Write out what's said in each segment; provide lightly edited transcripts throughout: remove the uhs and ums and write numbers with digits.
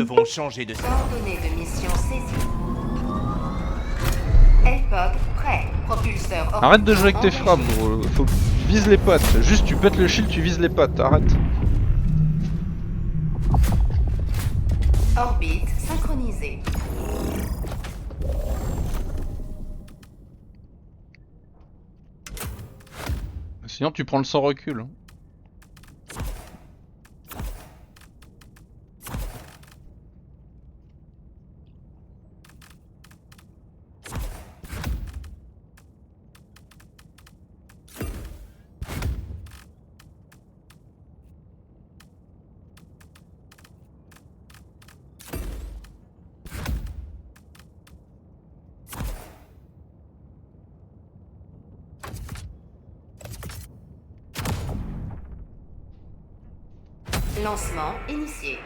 devons changer de... Coordonnées de mission saisies. L-Pod prêt. Propulseur orbitant Arrête de jouer avec tes engagé. frappes, gros. Faut que tu vises les potes. Juste, tu pètes le shield, tu vises les potes. Arrête. Orbite synchronisée. Sinon, tu prends le sans recul. Hein. Lancement initié.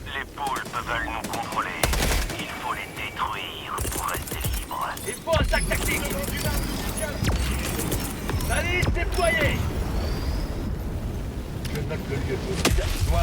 Les poulpes veulent nous contrôler. Il faut les détruire pour rester libre. Il faut un sac tactique. Balise déployée. Je note le lieu de moi.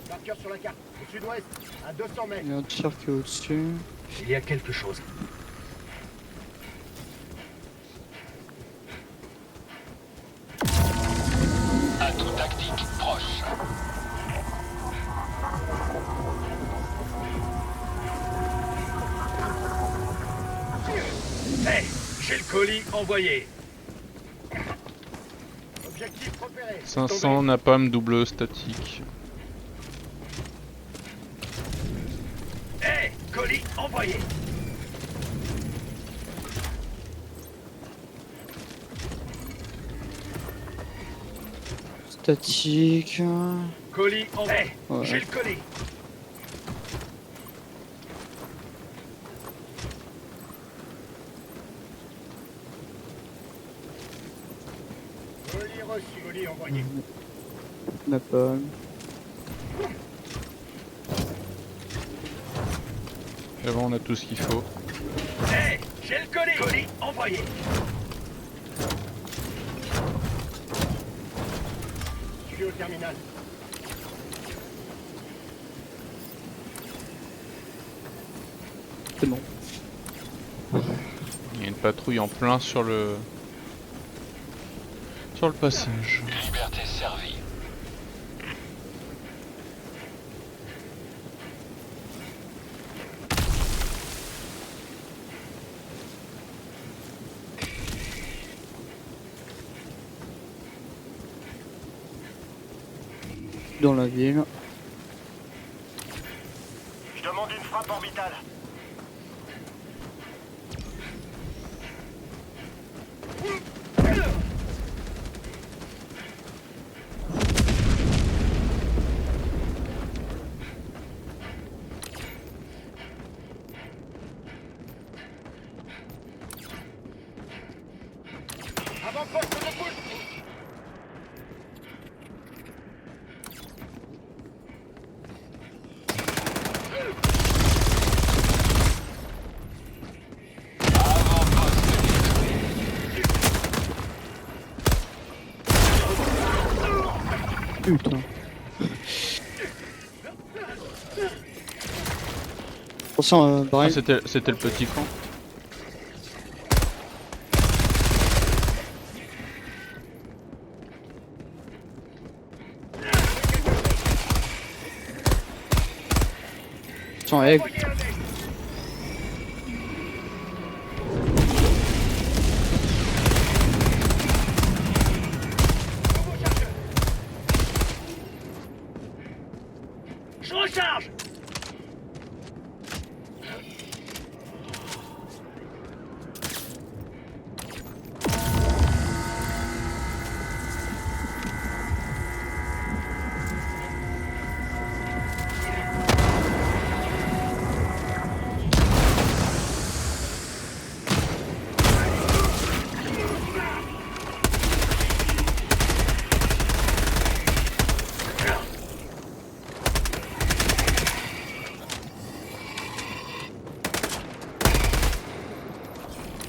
Marqueur sur la carte, au sud-ouest, à 200 mètres. Il y a un tir qui est au-dessus. Il y a quelque chose. Atout tactique proche. Hé, j'ai le colis envoyé. Objectif repéré. 500 napalm double statique. Hé, colis envoyé. Statique. Colis envoyé. Ouais. J'ai le colis. Colis reçu, colis envoyé. Napalm. Et bon, on a tout ce qu'il faut. Hé, j'ai le colis. Colis envoyé. Je suis au terminal. C'est bon. Il y a une patrouille en plein sur le passage. Liberté servie. Dans la ville. Je demande une frappe orbitale. Avant-poste de poule. Putain. Attention, Ah, barrel. c'était le petit camp. Attention, aigle. Envoyez un aigle.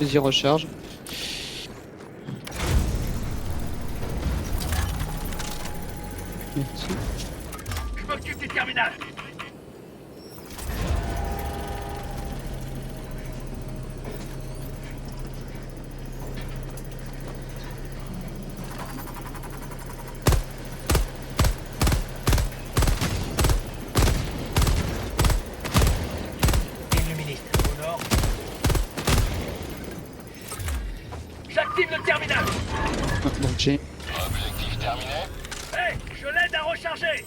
Vas-y, recharge. Merci. Je m'occupe du terminal. Illuministe, au nord. J'active le terminal. Donc j'ai Objectif terminé. Hey, je l'aide à recharger.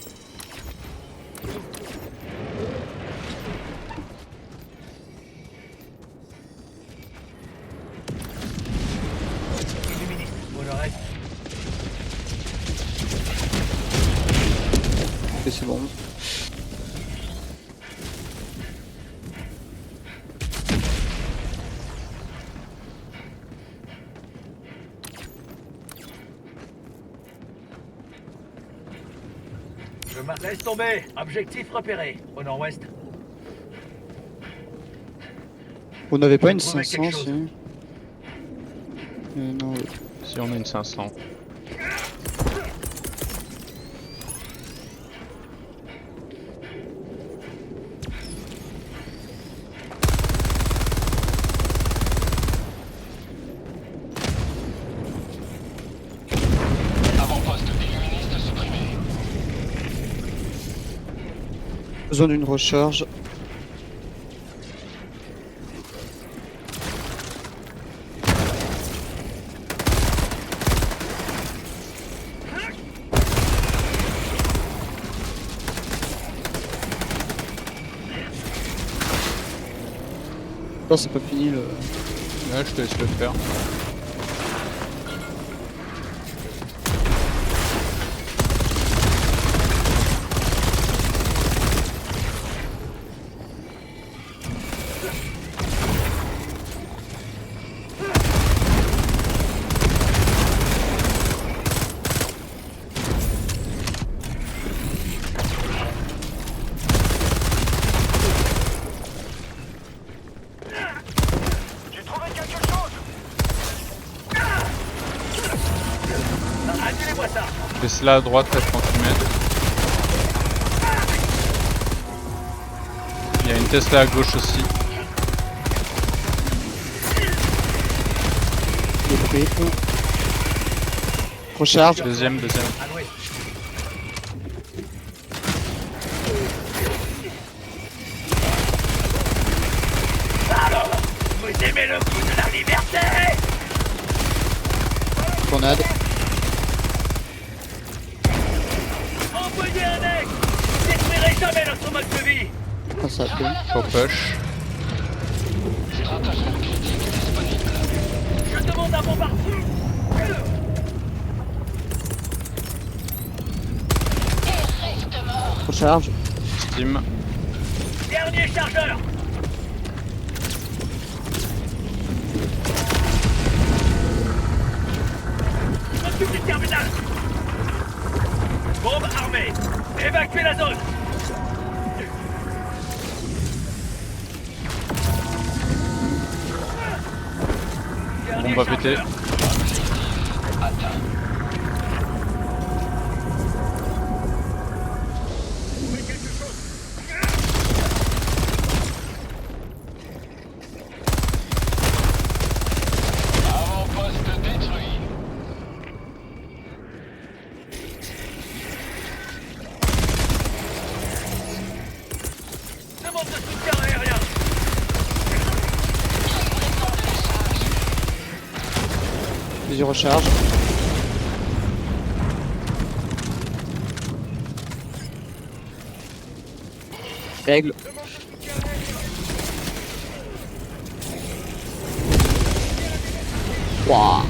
Illuministe, au nord-est. que c'est bon. Laisse tomber. Objectif repéré, au nord-ouest. On n'avait pas Je une trouvais 500 quelque chose. si. Non, oui. Si on a une 500. Avant-poste d'illuministe supprimé. Besoin d'une recharge. Non, c'est pas fini le. Ouais, je te laisse le faire. J'ai trouvé quelque chose. Annulez-moi ça. Laisse là à droite, à 30 mètres. Il y a une Tesla à gauche aussi. Détruite. Recharge. Deuxième. À l'ouest. Alors, vous aimez le goût de la liberté? Tornade. Envoyez un mec. Détruirez jamais notre mode de vie. Ah, ça a fait. Faut push. Stratagème critique disponible. Je demande un bombardement. Recharge. Steam. Dernier chargeur. Je m'occupe du terminal. Bombe armée. Évacuez la zone. Dernier Bombe à péter. chargeur. Atteint. Trouvez quelque chose. Avant-poste détruit. Demande de soutien aérien. Vas-y, recharge. Règle. Waouh.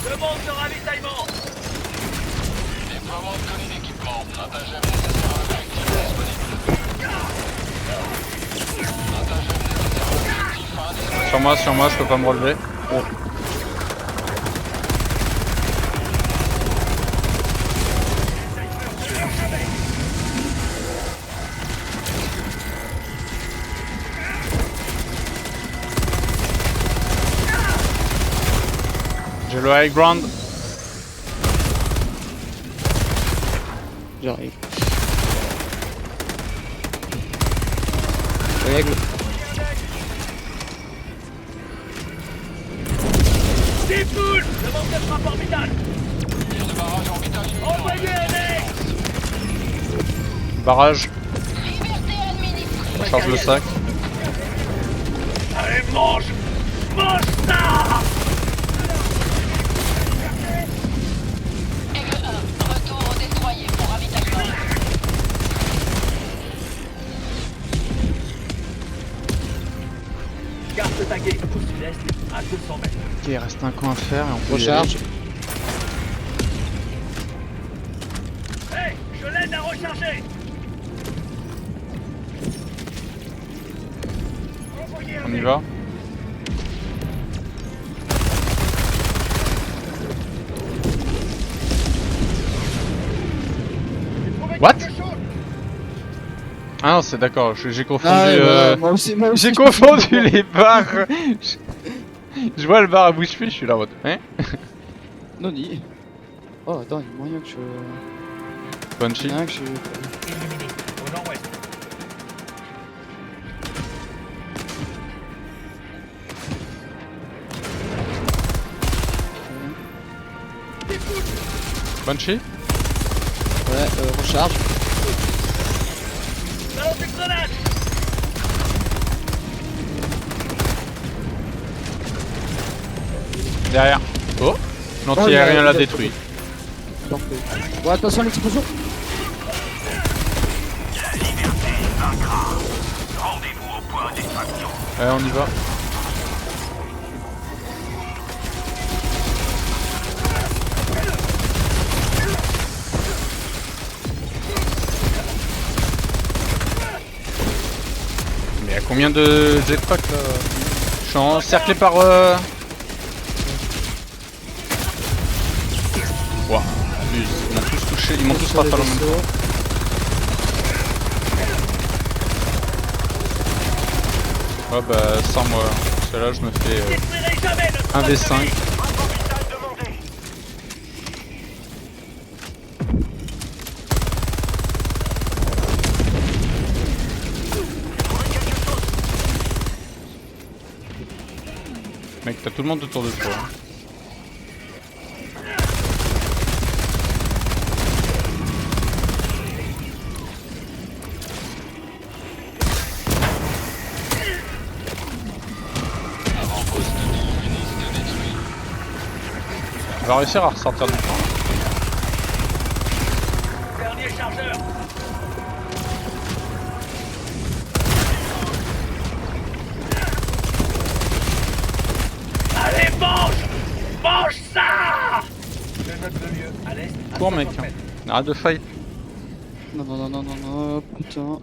Demande de ravitaillement. Déploiement de colis d'équipement. Stratagème nécessaire à l'objectif disponible. Stratagème nécessaire à l'objectif indisponible. Sur moi, je peux pas me relever. Oh. Le high ground. J'arrive. Aigle. Des poules devant cette frappe orbitale. Envoyez un mec. Barrage. On charge le sac. Allez, mange. Mange ça. Aigle 1, retour au destroyer pour ravitaillement. Garde ce taguet au sud-est à 200 mètres. Ok, il reste un camp à faire et on peut y Recharge. Hey, je l'aide à recharger. Envoyez un aller. On y mec. va. What? Ah non, c'est d'accord, j'ai confondu. Ah, ouais, voilà, moi aussi, J'ai confondu les barres. Je vois le bar à bouche fée, je suis là en mode. Hein? Noni. Oh, attends, il y a moyen que je. Punchy. Il y a moyen que je. Éliminé au nord-ouest. Punchy. Ouais, recharge. Balance une grenade. Derrière. Oh! Oh, L'anti-aérien il l'a a- détruit. Parfait. Bon, attention à l'explosion. Rendez-vous au point d'extraction. Allez, on y va. Mais il y a combien de jetpacks là? Je suis encerclé par. Ouah, abuse. Ils m'ont tous touché, ils m'ont tous rafalé en même temps. Ouais bah sans moi, parce que là je me fais Détruirez jamais notre 1v5. Orbital demandé. Mec, t'as tout le monde autour de toi. Hein. On va réussir à ressortir du camp. Dernier chargeur. Allez, mange. Mange ça. Je note le lieu à l'est. à Cours mec, 50 mètres. arrête de fight. Non, non, non, non, non, non, putain.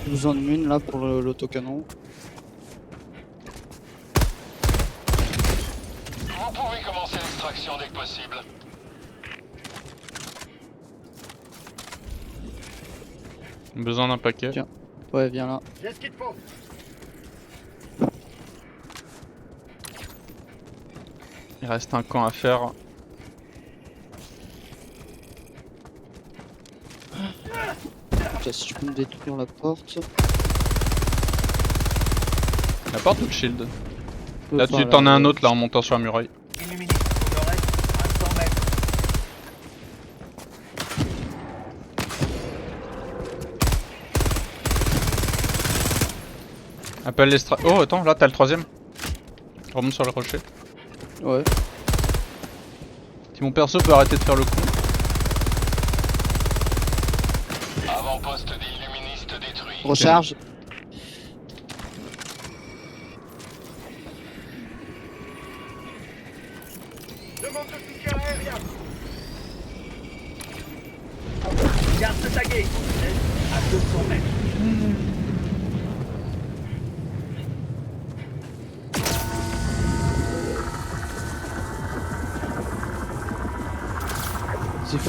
J'ai besoin de mine là pour l'autocanon. Vous pouvez commencer l'extraction dès que possible. Besoin d'un paquet. Tiens. Ouais, viens là. J'ai ce qu'il te faut. Il reste un camp à faire. Tiens, si tu peux me détruire la porte. La porte ou le shield? Là Enfin, tu t'en as un autre là en montant sur la muraille. Illuminé au nord-est à 100 mètres. Appelle les Oh attends, là t'as le troisième. Remonte sur le rocher. Ouais. Si mon perso peut arrêter de faire le con. Avant-poste des illuministes détruit. Recharge. Demande de soutien aérien. Garde ce taguet au sud-est à 200 mètres.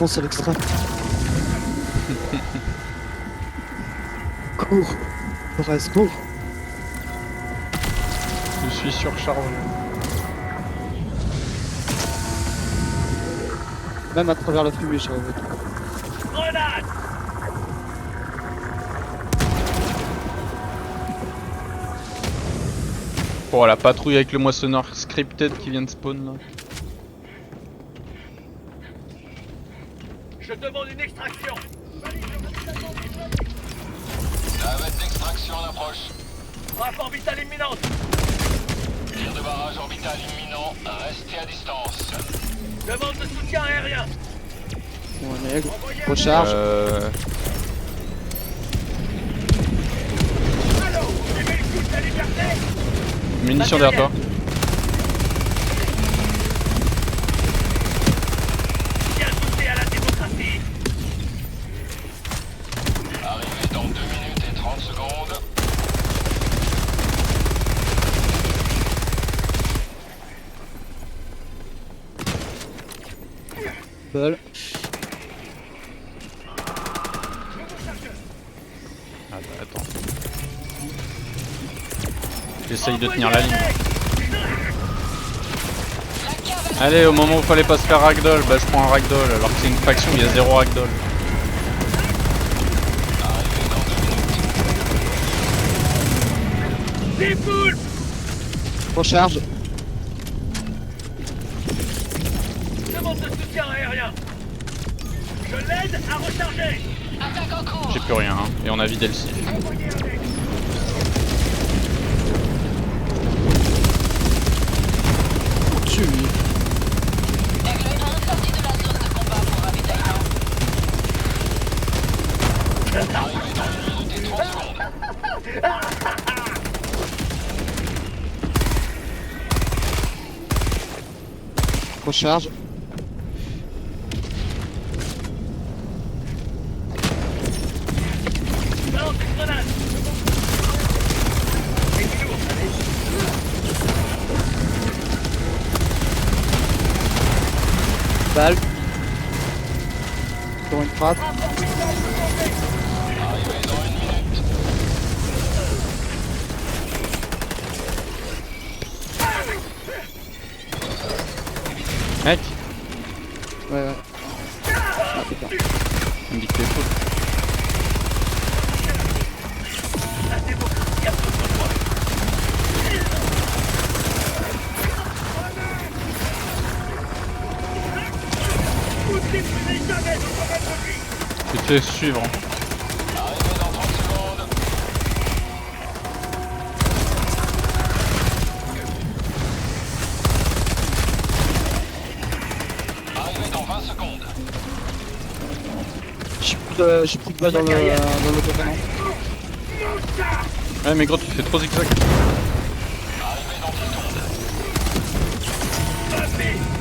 fonce à l'extra. Cours. Forest, cours. Je suis surchargé. Même à travers la fumée, j'arrive. Grenade. Oh la patrouille avec le moissonneur scripted qui vient de spawn là. Je demande une extraction. Navette d'extraction en approche. Rapport vital imminente. Tir de barrage orbital imminent. Restez à distance. Demande de soutien aérien. Bon, nègre. Recharge. Allô, les véhicules de la liberté. Munitions derrière toi. Bien goûté à la démocratie. Arrivez dans 2 minutes et 30 secondes. Bol. Ah bah attends. J'essaye de tenir la ligne. Allez, au moment où fallait pas se faire ragdoll, bah je prends un ragdoll alors que c'est une faction, il y a 0 ragdoll. Des poules. Recharge. Demande de soutien aérien. Je l'aide à recharger. Attaque en cours. J'ai plus rien, hein. Et on a vidé le site. Envoyez un mec. Tue. Aigle 1 sorti de la zone de combat pour ravitaillement. Arrivez dans 1 minute et 30 secondes. Recharge. Balance une grenade. Et du lourd, allez. Balle. Pour une frappe. Arrivez dans 1 minute. Mec, Ouais, ouais. Ah putain. on me dit que t'es fou. La démocratie a besoin de moi. Vous ne détruisez jamais notre domaine de vie. Je te fais suivre. Hein. Arrivez dans 30 secondes. Arrivez dans 20 secondes. J'ai plus de balles dans l'autocanon. Ouais mais gros tu fais trop zigzag. Arrivez dans 10 secondes.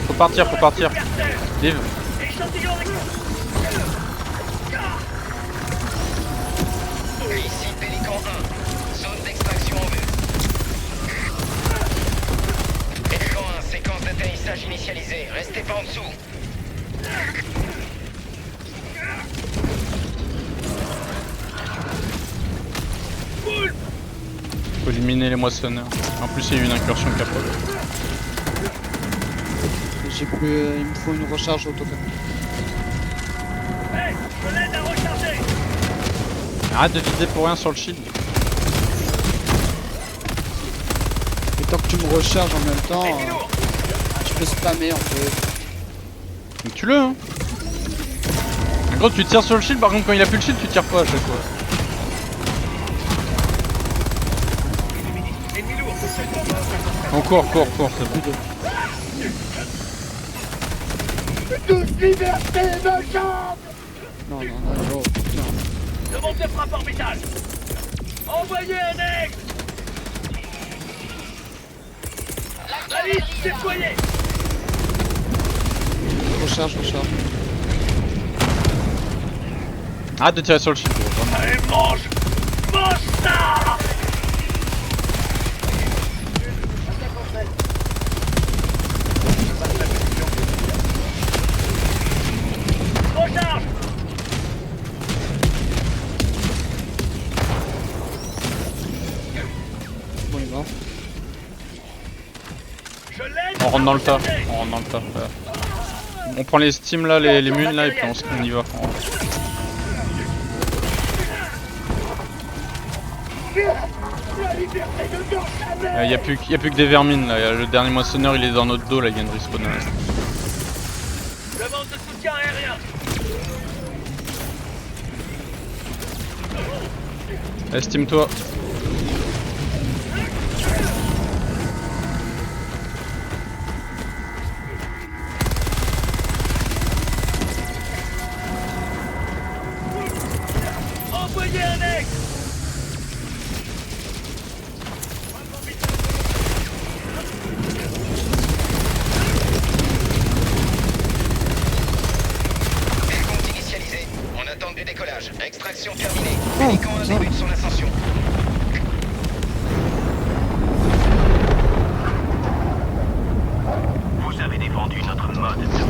Faut partir. Live. Échantillon avec Ici Pélican 1. Zone d'extraction en vue. Pélican 1, séquence d'atterrissage initialisée. Restez pas en dessous. Faut éliminer les moissonneurs. En plus il y a eu une incursion capot. J'ai plus. Il me faut une recharge autocanon. Hey, je l'aide à recharger. Arrête de viser pour rien sur le shield. Et tant que tu me recharges en même temps, Et du lourd. je peux spammer en fait. Donc tu le hein. En gros tu tires sur le shield, par contre quand il a plus le shield tu tires pas à chaque fois. Ennemi lourd. On court, c'est bon. Toute liberté me chante. Non, oh putain. Demande de frappe orbitale. Envoyez un aigle. Alice, déployez. Recharge. Arrête de tirer sur le shield. Gros. Allez, mange ça. On rentre dans le tas. On rentre dans le tas. Ouais. On prend les steams là, les mules là, et puis on y va. Y a plus que des vermines là. Le dernier moissonneur il est dans notre dos là, il vient de respawn. Demande de soutien aérien. Estime-toi. Envoyez un mec. Décompte initialisé. En attente du décollage. Extraction terminée. Pélican débute son ascension. Vous avez défendu notre mode de vie.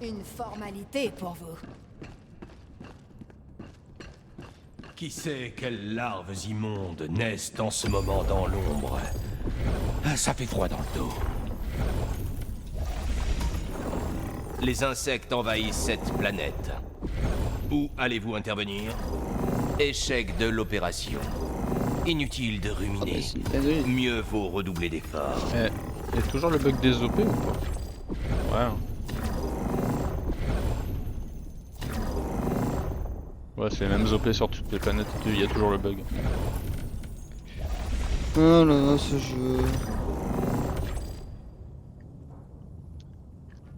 Une formalité pour vous. Qui sait quelles larves immondes naissent en ce moment dans l'ombre? Ça fait froid dans le dos. Les insectes envahissent cette planète. Où allez-vous intervenir? Échec de l'opération. Inutile de ruminer. Mieux vaut redoubler d'efforts. Y'a toujours le bug des OP ou pas? Ouais. Ouais, c'est les mêmes OP sur toutes les planètes, il y a toujours le bug. Oh là, ce jeu.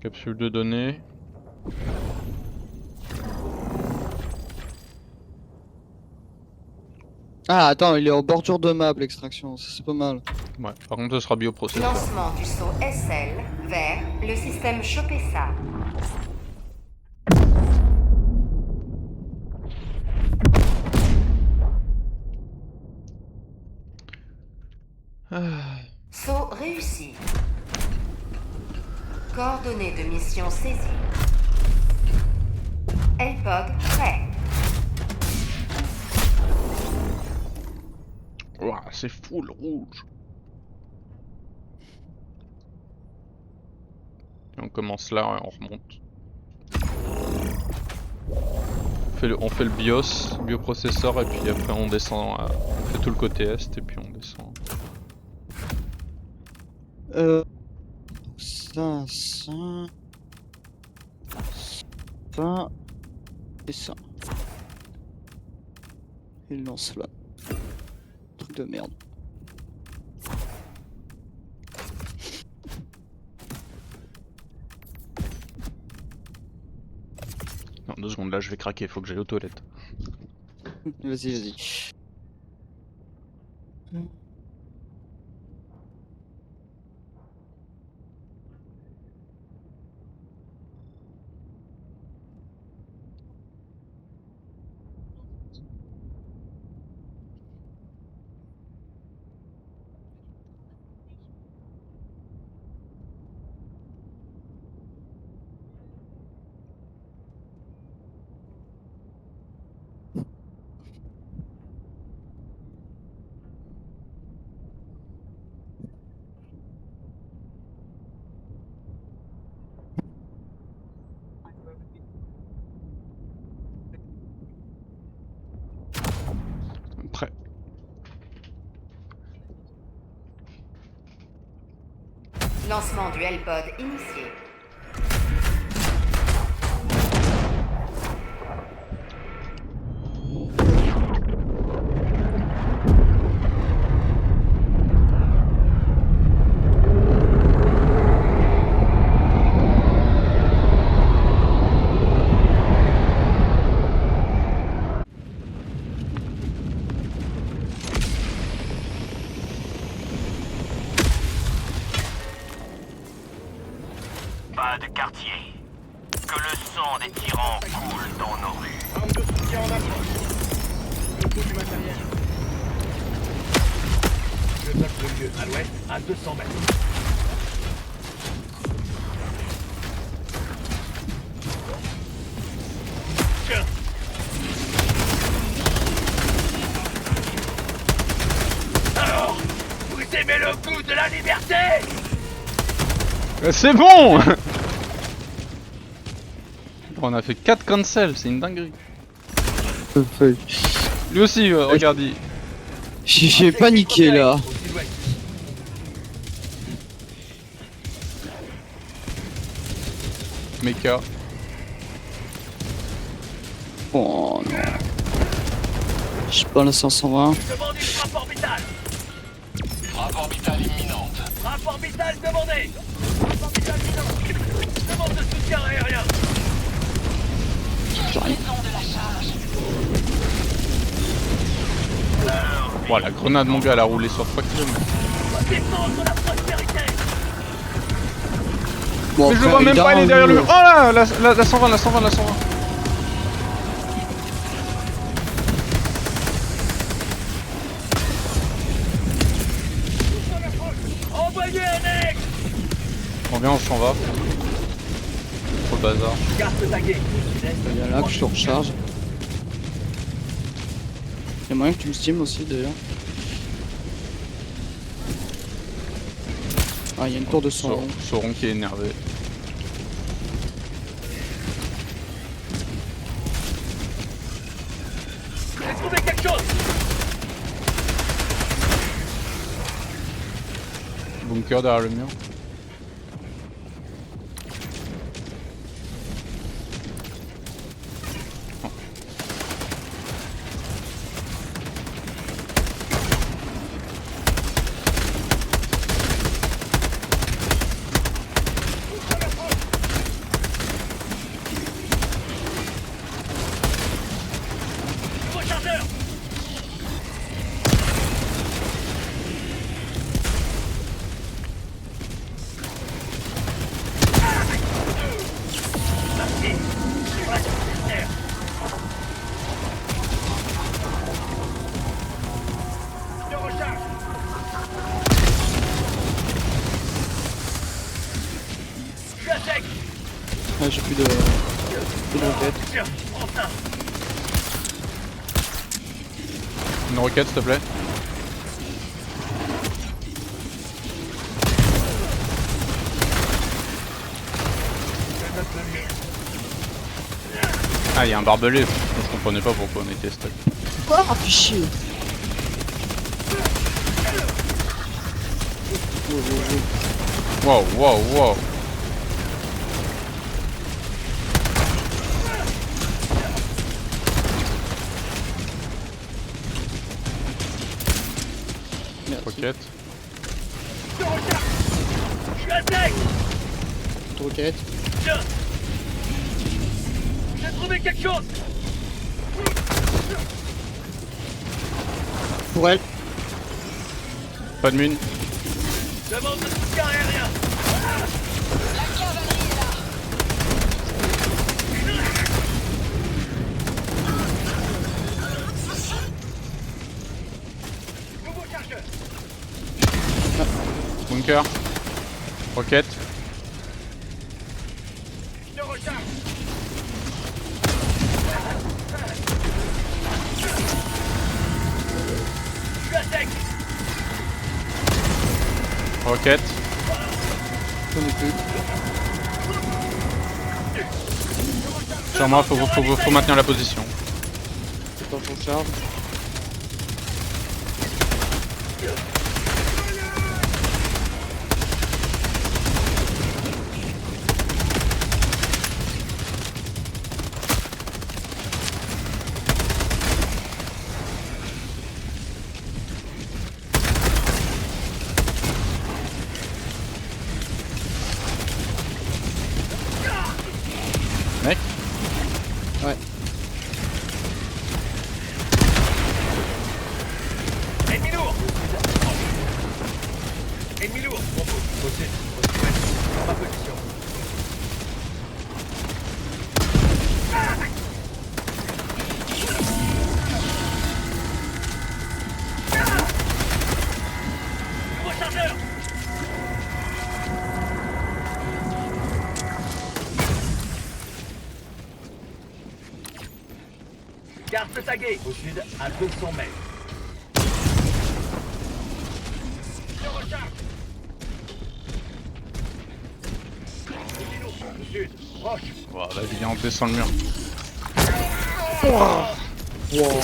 Capsule de données. Ah, attends, il est en bordure de map l'extraction, ça c'est pas mal. Ouais, par contre, ce sera bioprocesseur. Lancement du saut SL vers le système Chopessa. Saut réussi. Coordonnées de mission saisies. LPOG prêt. Ouah, c'est full rouge. Et on commence là, on remonte. On fait le BIOS, bioprocesseur, et puis après on descend, on fait tout le côté est, et puis on descend. Ça et ça. Il lance là. Truc de merde. Non, 2 secondes, là je vais craquer, faut que j'aille aux toilettes. Vas-y, vas-y. Lancement du L-Pod initié. Pas de quartier. Que le sang des tyrans coule dans nos rues. Arme de soutien en approche. Le coup du matériel. Je note le lieu. À l'ouest, à 200 mètres. Tiens. Alors, vous aimez le goût de la liberté? C'est bon. On a fait 4 cancels, c'est une dinguerie. Lui aussi, regarde. J'ai paniqué là. Au sud-ouest. Mecha. Oh non. Je suis pas la 520. Demande une rapport vital. Rapport vital imminente. Rapport vital demandé. Rapport vital imminent. Demande de soutien aérien. J'arrive. de la charge. Bon, la grenade, mon gars, elle a roulé sur 3 km. Défendre la prospérité. Bon, Mais je le après, vois même pas, il est derrière lui. Oh là, la 120, la 120, la 120. Envoyez un mec. On vient, on s'en va. Trop le bazar. Garde tagué. Il y a là que je te recharge. Il y a moyen que tu me steam aussi d'ailleurs. Ah, il y a une tour de son. Sauron qui est énervé. J'ai trouvé quelque chose. Bunker derrière le mur. Nouveau chargeur. Merci. Reste sur terre. Je recharge. Je suis à sec. Ah, j'ai plus de roquettes. Tiens, prends ça. Une roquette, s'il te plaît. Je note le lieu. Ah, il y a un barbelé. Je comprenais pas pourquoi on était stuck. Quoi? Ah, fais chier. Wow, wow, wow. Merci. Roquette. Je recharge. Je suis à sec. Roquette. Tiens. J'ai trouvé quelque chose. Pour elle. Pas de mine. Demande de soutien aérien. La cavalerie est là. Nouveau chargeur. Bunker. Roquette. Je recharge. Je suis à sec. Roquette. J'en ai plus. Sur moi, faut maintenir la position. Attends, je recharge. Ennemi lourd. Au sud. Dans ma position. Nouveau chargeur. Garde le tagué. Au sud, à 200 mètres. Je recharge. Ennemi lourd. Au sud. Proche. Wow, vas-y, on descend le mur.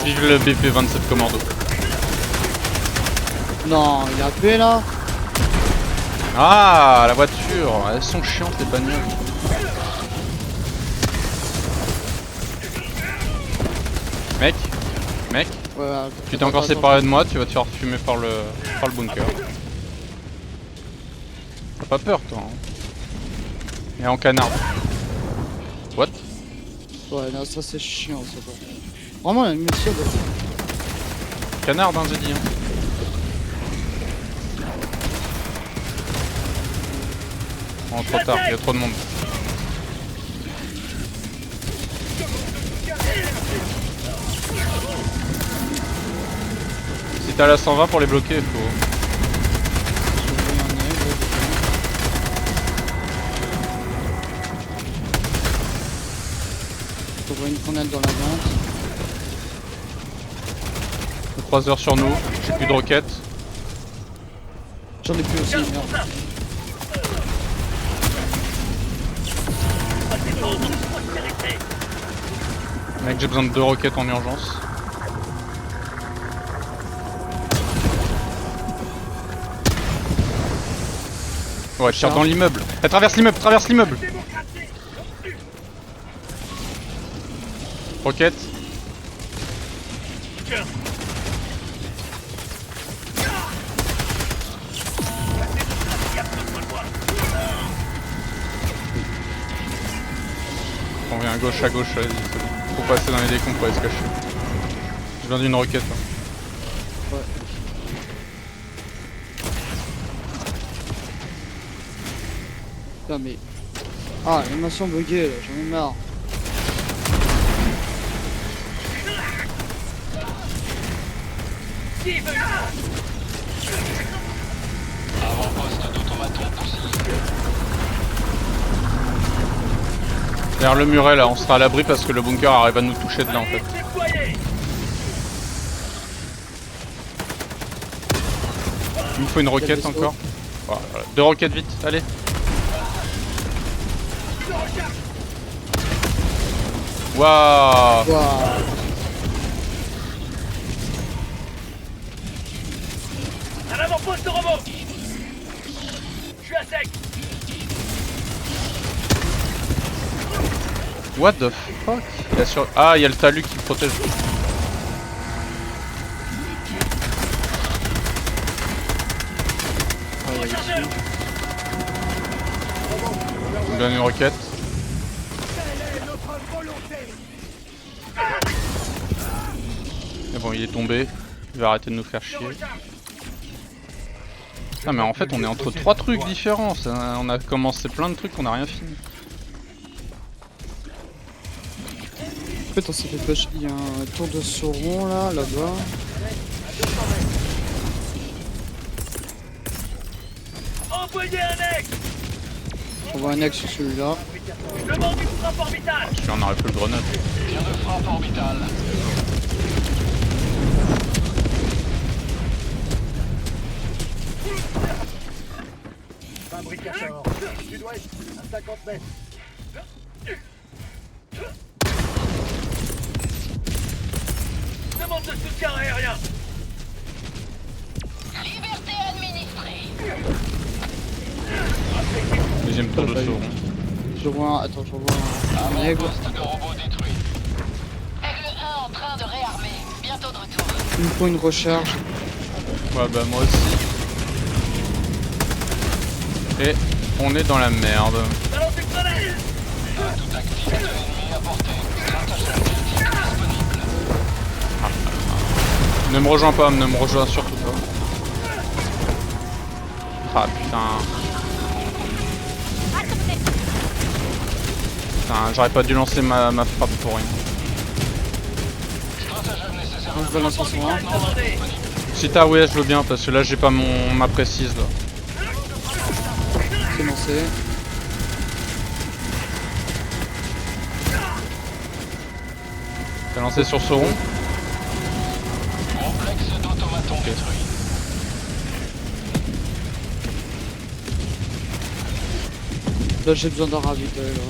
Vive le BP-27 Commando. Non, il a AP là. Ah, la voiture, elles sont chiantes les bagnoles. Mec, Ouais, tu t'es encore séparé de moi, tu vas te faire fumer par le bunker. T'as pas peur toi hein. Et en canard. What? Ouais, non, ça c'est chiant ça. Vraiment, la mission de... Canard hein, j'ai dit hein. Oh, trop tard, il y a trop de monde. Si t'as la 120 pour les bloquer, il faut... Faut voir une grenade dans la vente. 3 heures sur nous, j'ai plus de roquettes. J'en ai plus aussi, merde. Mec, j'ai besoin de 2 roquettes en urgence. Ouais, je tire dans l'immeuble. Elle traverse l'immeuble, traverse l'immeuble. Roquette. On vient à gauche, vas-y, c'est bon. Faut passer dans les décombres pour aller se cacher. J'ai besoin d'une roquette. Hein. Ouais. Putain mais... Ah, l'animation buggée là, j'en ai marre. Avant-poste d'automaton possible. Derrière le muret là, on sera à l'abri parce que le bunker arrive à nous toucher de là en fait. Il me faut une roquette encore. Voilà, 2 roquettes vite, allez. Waouh. Waouh. Un avant-poste de robot. Je suis à sec. What the fuck? Ah, il y a le talus qui protège. On me donne une roquette. Mais bon, il est tombé. Il va arrêter de nous faire chier. Ah mais en fait on est entre 3 trucs différents. On a commencé plein de trucs, on a rien fini. En fait on s'est fait push, il y a un tour de Sauron là, là-bas. Envoyez un ex. On voit un axe sur celui-là. Je demande du frappe orbital. Je suis en arrêt plus le grenade. Bien de frappe orbitale. Fabricateur. Sud-ouest, à 50 mètres. Demande de soutien aérien. Liberté administrée. Deuxième tour de saut. Je vois un... Attends, je vois un aigle. Poste de robot détruit. Aigle 1 en train de réarmer. Bientôt de retour. Il me faut une recharge. Ouais bah moi aussi. Et on est dans la merde. Balance une grenade. Tout actif. Ennemi à portée. Stratosphère disponible. Ne me rejoins pas, ne me rejoins surtout pas. Ah putain. Putain, j'aurais pas dû lancer ma frappe pour rien. Moi, je balance en ce moment. Demandez. Si t'as, ouais, je veux bien parce que là j'ai pas ma précise là. C'est lancé. T'as lancé sur ce rond. Complexe d'automaton détruit. Là j'ai besoin d'un ravitail là.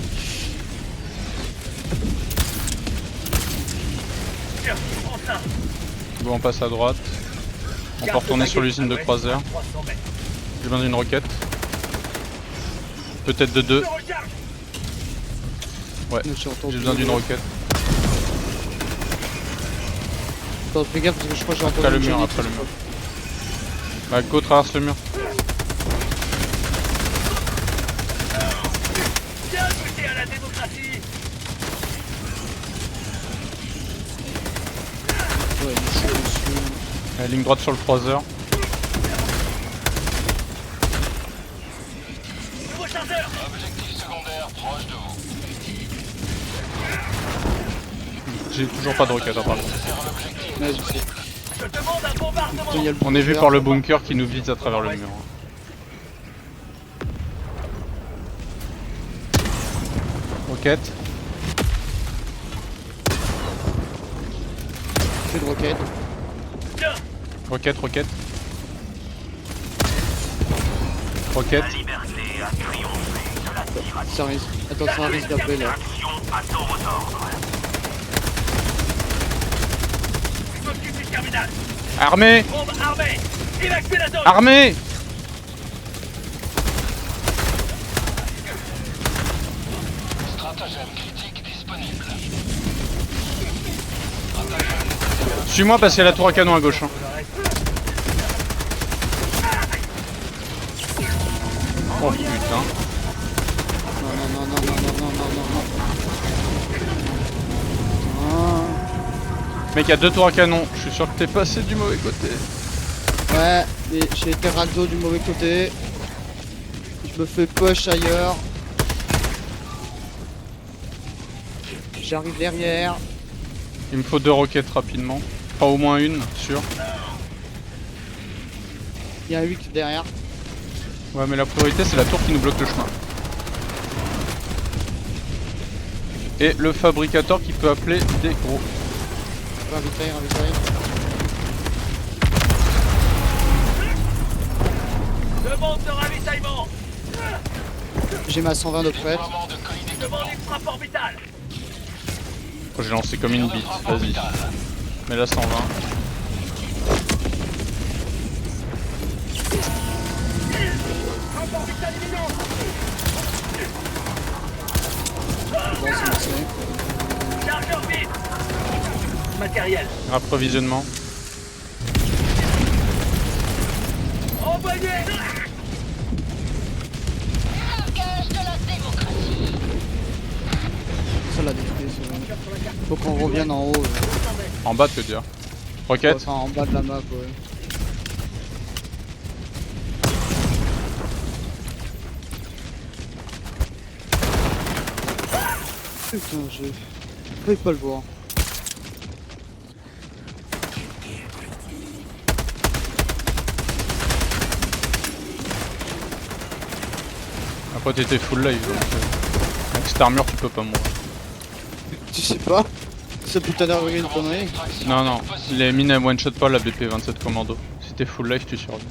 Tiens, prends ça. Bon, on passe à droite. On peut retourner sur l'usine de croiseur. 300 mètres. J'ai besoin d'une roquette. Peut-être de deux. Je recharge. Ouais, Je suis entendu. j'ai besoin d'une roquette. Attends, fais gaffe parce que je crois que j'ai Après entendu le mur, une après le mur. Bah, go traverse le mur. Bien goûté à la démocratie. Ouais, il est chaud dessus. Ligne droite sur le croiseur. Nouveau chargeur. Objectif secondaire proche de vous. J'ai toujours pas de roquette à part. Ouais, je sais. Je demande un bombardement. Il y a le On est vu bunker. par le bunker qui nous vise à travers le mur. Roquette. Fais de roquette. Tiens. Roquette, roquette. Roquette. La liberté a triomphé. Ça risque. Attends, ça risque d'appeler là. Action à ton ordre. Je m'occupe du terminal. Armée. Bombe armée. Évacuez la zone. Armée. Stratagème critique disponible. Suis-moi parce qu'il y a la tour à canon à gauche. Hein. Oh putain. Non, non, non, non, non, non, non, non, non. Mec, il y a deux tours à canon. Je suis sûr que t'es passé du mauvais côté. Ouais, mais j'ai été rado du mauvais côté. Je me fais push ailleurs. J'arrive derrière. Il me faut deux roquettes rapidement. Enfin, au moins une, sûr. Il y a un 8 derrière. Ouais, mais la priorité, c'est la tour qui nous bloque le chemin. Et le fabricateur qui peut appeler des gros. Ravitaille, ravitaille. Demande de ravitaillement. J'ai ma 120 de prête. Demande une frappe orbitale. Oh, j'ai lancé comme une bite, vas-y. Mais là 120. Frappe orbitale imminente. Bon, c'est lancé. Chargeur vide. Matériel. Approvisionnement. Envoyez. Langage de la démocratie. Ça l'a détruit, c'est bon. Faut qu'on revienne en haut. En bas, tu veux dire. Roquette. Enfin, en bas de la map, ouais. Putain, je peux pas le voir. Après, t'étais full live donc. Avec cette armure, tu peux pas mourir. Tu sais pas? Ce putain d'argument de connerie. Non, non. Les mines elles one shot pas la BP-27 commando. Si t'es full life, tu survis.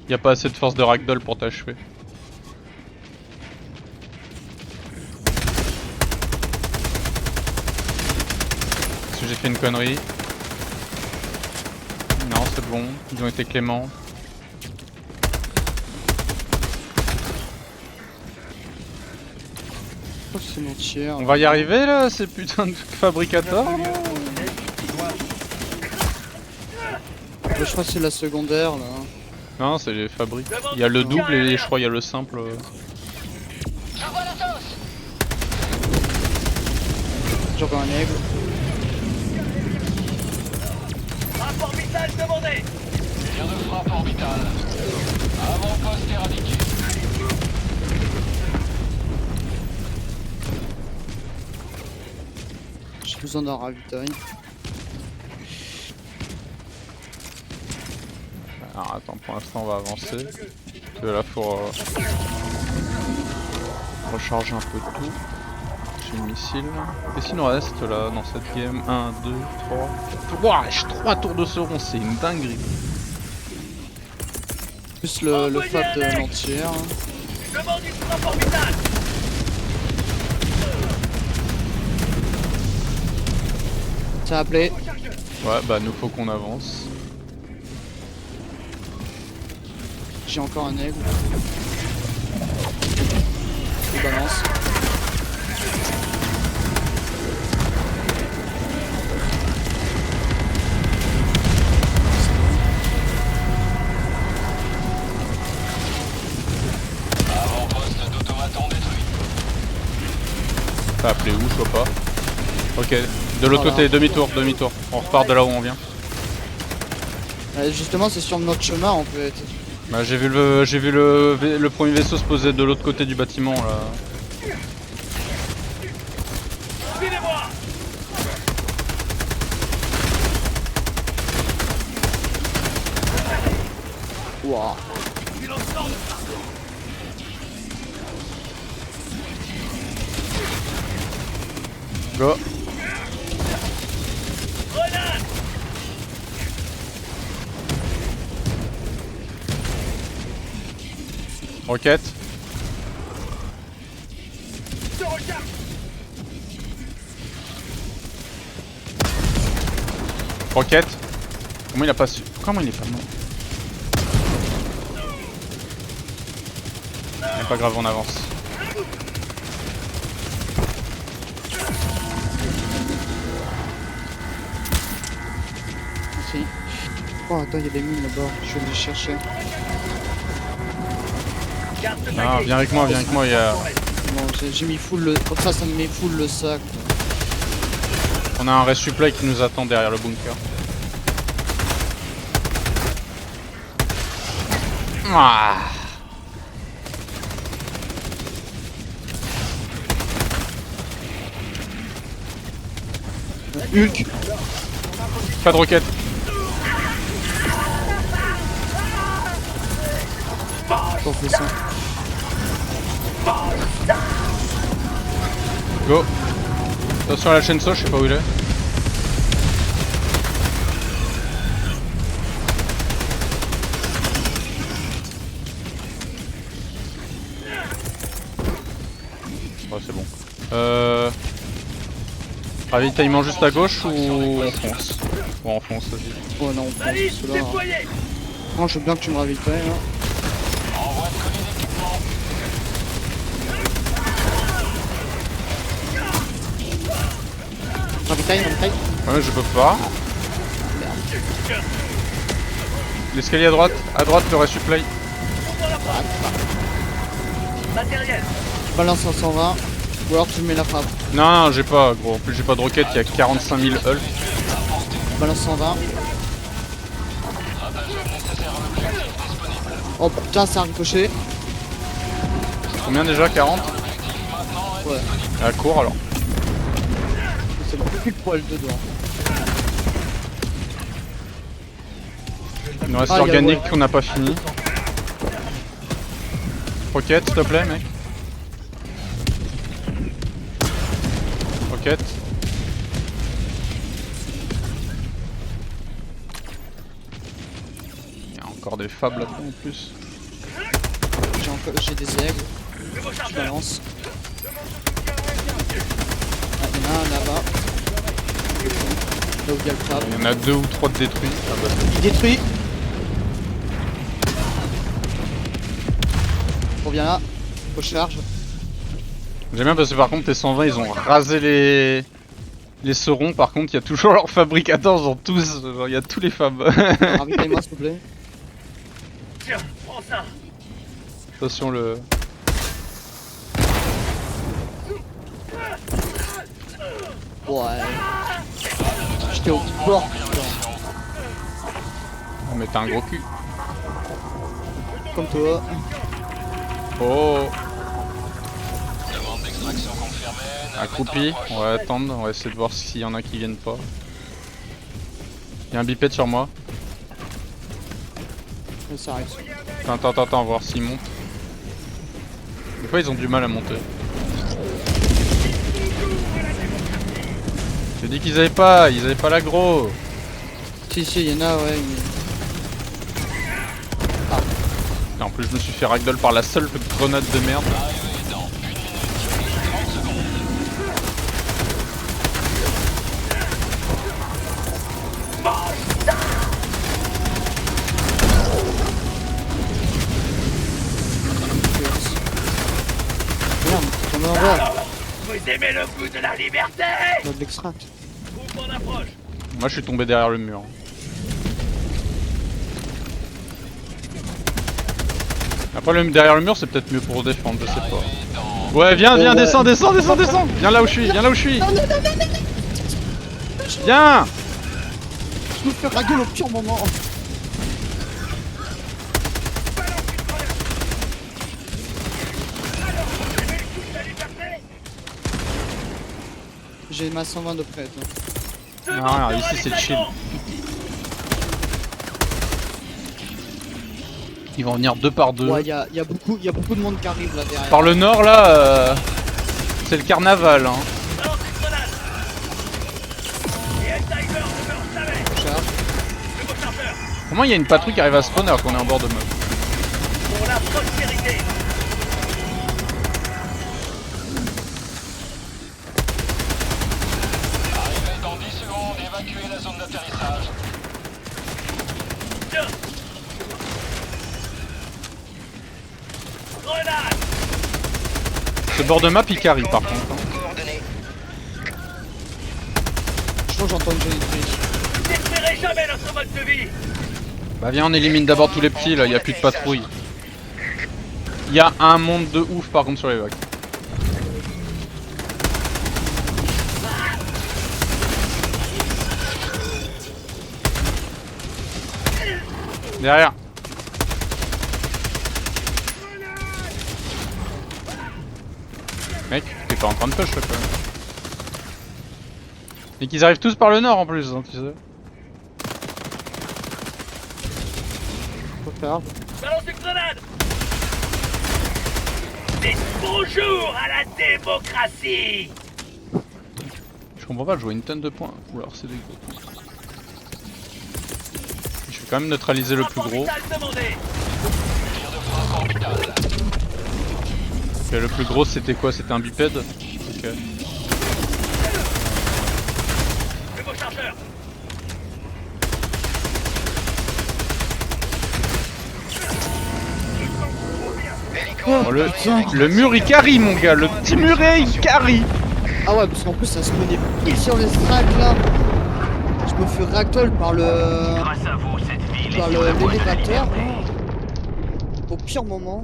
Y'a pas assez de force de ragdoll pour t'achever. Parce que j'ai fait une connerie. Non, c'est bon. Ils ont été cléments. Oh, c'est mon tiers. On va y arriver là, ces putains de fabricateurs là. Je crois que c'est la secondaire là. Non, c'est les fabriques. Il y a le double et je crois il y a le simple. Je vois la sauce. J'ai encore un aigle. Frappe orbitale demandée. Tir de frappe orbitale. Avant-poste éradiqué. J'ai besoin d'un ravitail. Alors attends, pour l'instant on va avancer. Parce que là faut recharger un peu tout. J'ai le missile. Qu'est-ce qu'il nous reste là dans cette game? 1, 2, 3. Ouah, j'ai 3 tours de second, c'est une dinguerie. Plus le fat de l'entière. Je demande une frappe orbitale. Tiens, appelé. Ouais, bah nous faut qu'on avance. J'ai encore un aigle. Je balance. Avant-poste d'automaton détruit. T'as appelé où, je vois pas. Ok, de l'autre Voilà. côté, demi-tour, demi-tour. On repart de là où on vient. Justement, c'est sur notre chemin en fait. Bah j'ai vu le premier vaisseau se poser de l'autre côté du bâtiment là. Suivez-moi. Ouah. Go. Grenade. Roquette. Se recharge. Roquette. Comment il a pas su? Comment il est pas mort? C'est pas grave, on avance. Merci. Oh, attends, il y a des mines là-bas. Je vais les chercher. Garde ce Ah, paquet. viens avec moi, il y a... Bon, j'ai mis full le. Comme ça me met full le sac. On a un resupply qui nous attend derrière le bunker. Ah. Hulk. Pas de roquette. T'en fais ça. Go. Attention à la chaîne sauce, je sais pas où il est. Oh, c'est bon. Ravitaillement juste à gauche ou on fonce? Bon, on fonce, vas-y. Oh non, on prend Balise cela. déployée. Non, je veux bien que tu me ravitailles là. Envoi de colis d'équipement. Ravitaille. Ouais, je peux pas. L'escalier à droite le resupply. Matériel. Balance en 120. Ou alors tu mets la frappe. Non, j'ai pas, gros. En plus, j'ai pas de roquette, il y a 45 000 hulk. Balance 120. Oh putain, ça a ricoché. Combien déjà? 40? Ouais, À court alors. c'est le plus poil dedans. Il nous reste Ah, l'organique y a- qu'on n'a pas fini. Roquette, s'il te plaît, mec. Roquette. Il y a encore des fabs là-dedans en plus. J'ai des aigles. Je balance. Ah, il y en a un là-bas. Là où il y a le crabe. Il y en a 2 ou 3 de détruits. Ah bah, Il détruit. Reviens là. Recharge. j'aime bien parce que par contre, tes 120 ils ont rasé les serons. Par contre, il y a toujours leurs fabricateurs, ils ont tous. Genre, il y a tous les fabs. Ravitaille-moi s'il te plaît. Tiens, prends ça. Attention le. Ouais. J'étais au bord. Putain. Oh, mais t'as un gros cul. Comme toi. Oh, Demande d'extraction confirmée. accroupi, on va attendre, on va essayer de voir s'il y en a qui viennent pas. Il y a un bipède sur moi. Ça arrive. Attends, voir s'ils montent. Des fois ils ont du mal à monter. J'ai dit qu'ils avaient pas l'aggro. Si, il y en a, ouais. Et en plus je me suis fait ragdoll par la seule grenade de merde. Merde, on en va. Vous aimez le goût de la liberté? Dans de l'extract. Groupe en approche. Moi je suis tombé derrière le mur. Après derrière le mur c'est peut-être mieux pour défendre, je sais pas. Ouais viens, Ouais. descends. Viens là où je suis, Viens. Je me fais ragdoll au pire moment. J'ai ma 120 de prête. Non, regarde, ici c'est chill. Ils vont venir deux par deux. Ouais, y a beaucoup de monde qui arrive là derrière. Par le nord là, c'est le carnaval hein. Balance une grenade. Et Tiger, je me savais. Charge. Le beau chargeur. Comment il y a une patrouille qui arrive à spawn alors qu'on est en bord de mode? Pour la prospérité. Arrivez dans 10 secondes, évacuez la zone d'atterrissage. Tiens. Grenade. Ce bord de map il carry par contre. Hein. Coordonnées. Je crois que j'entends une jolie triche. Détruirez jamais notre mode de vie. Bah viens on élimine d'abord tous les petits là, il y a plus de patrouille. Il y a un monde de ouf par contre sur les vagues. Derrière. Mec, t'es pas en train de push là quand même. Et qu'ils arrivent tous par le nord en plus, hein, tu sais. Faut faire. Balance une grenade. Dites bonjour à la démocratie. Je comprends pas, je vois une tonne de points. Ou alors c'est des gros points. Je vais quand même neutraliser le plus gros. Orbital demandé. Et le plus gros c'était quoi? C'était un bipède? Ok. Le beau chargeur. Oh, le mur il carry mon gars, le petit muret il carry. Ah ouais, parce qu'en plus ça se menait pile sur les strikes là. Je me fais ragdoll par le. Grâce à vous, cette ville est par sur la voie de la l'élévateur. liberté. Au pire moment.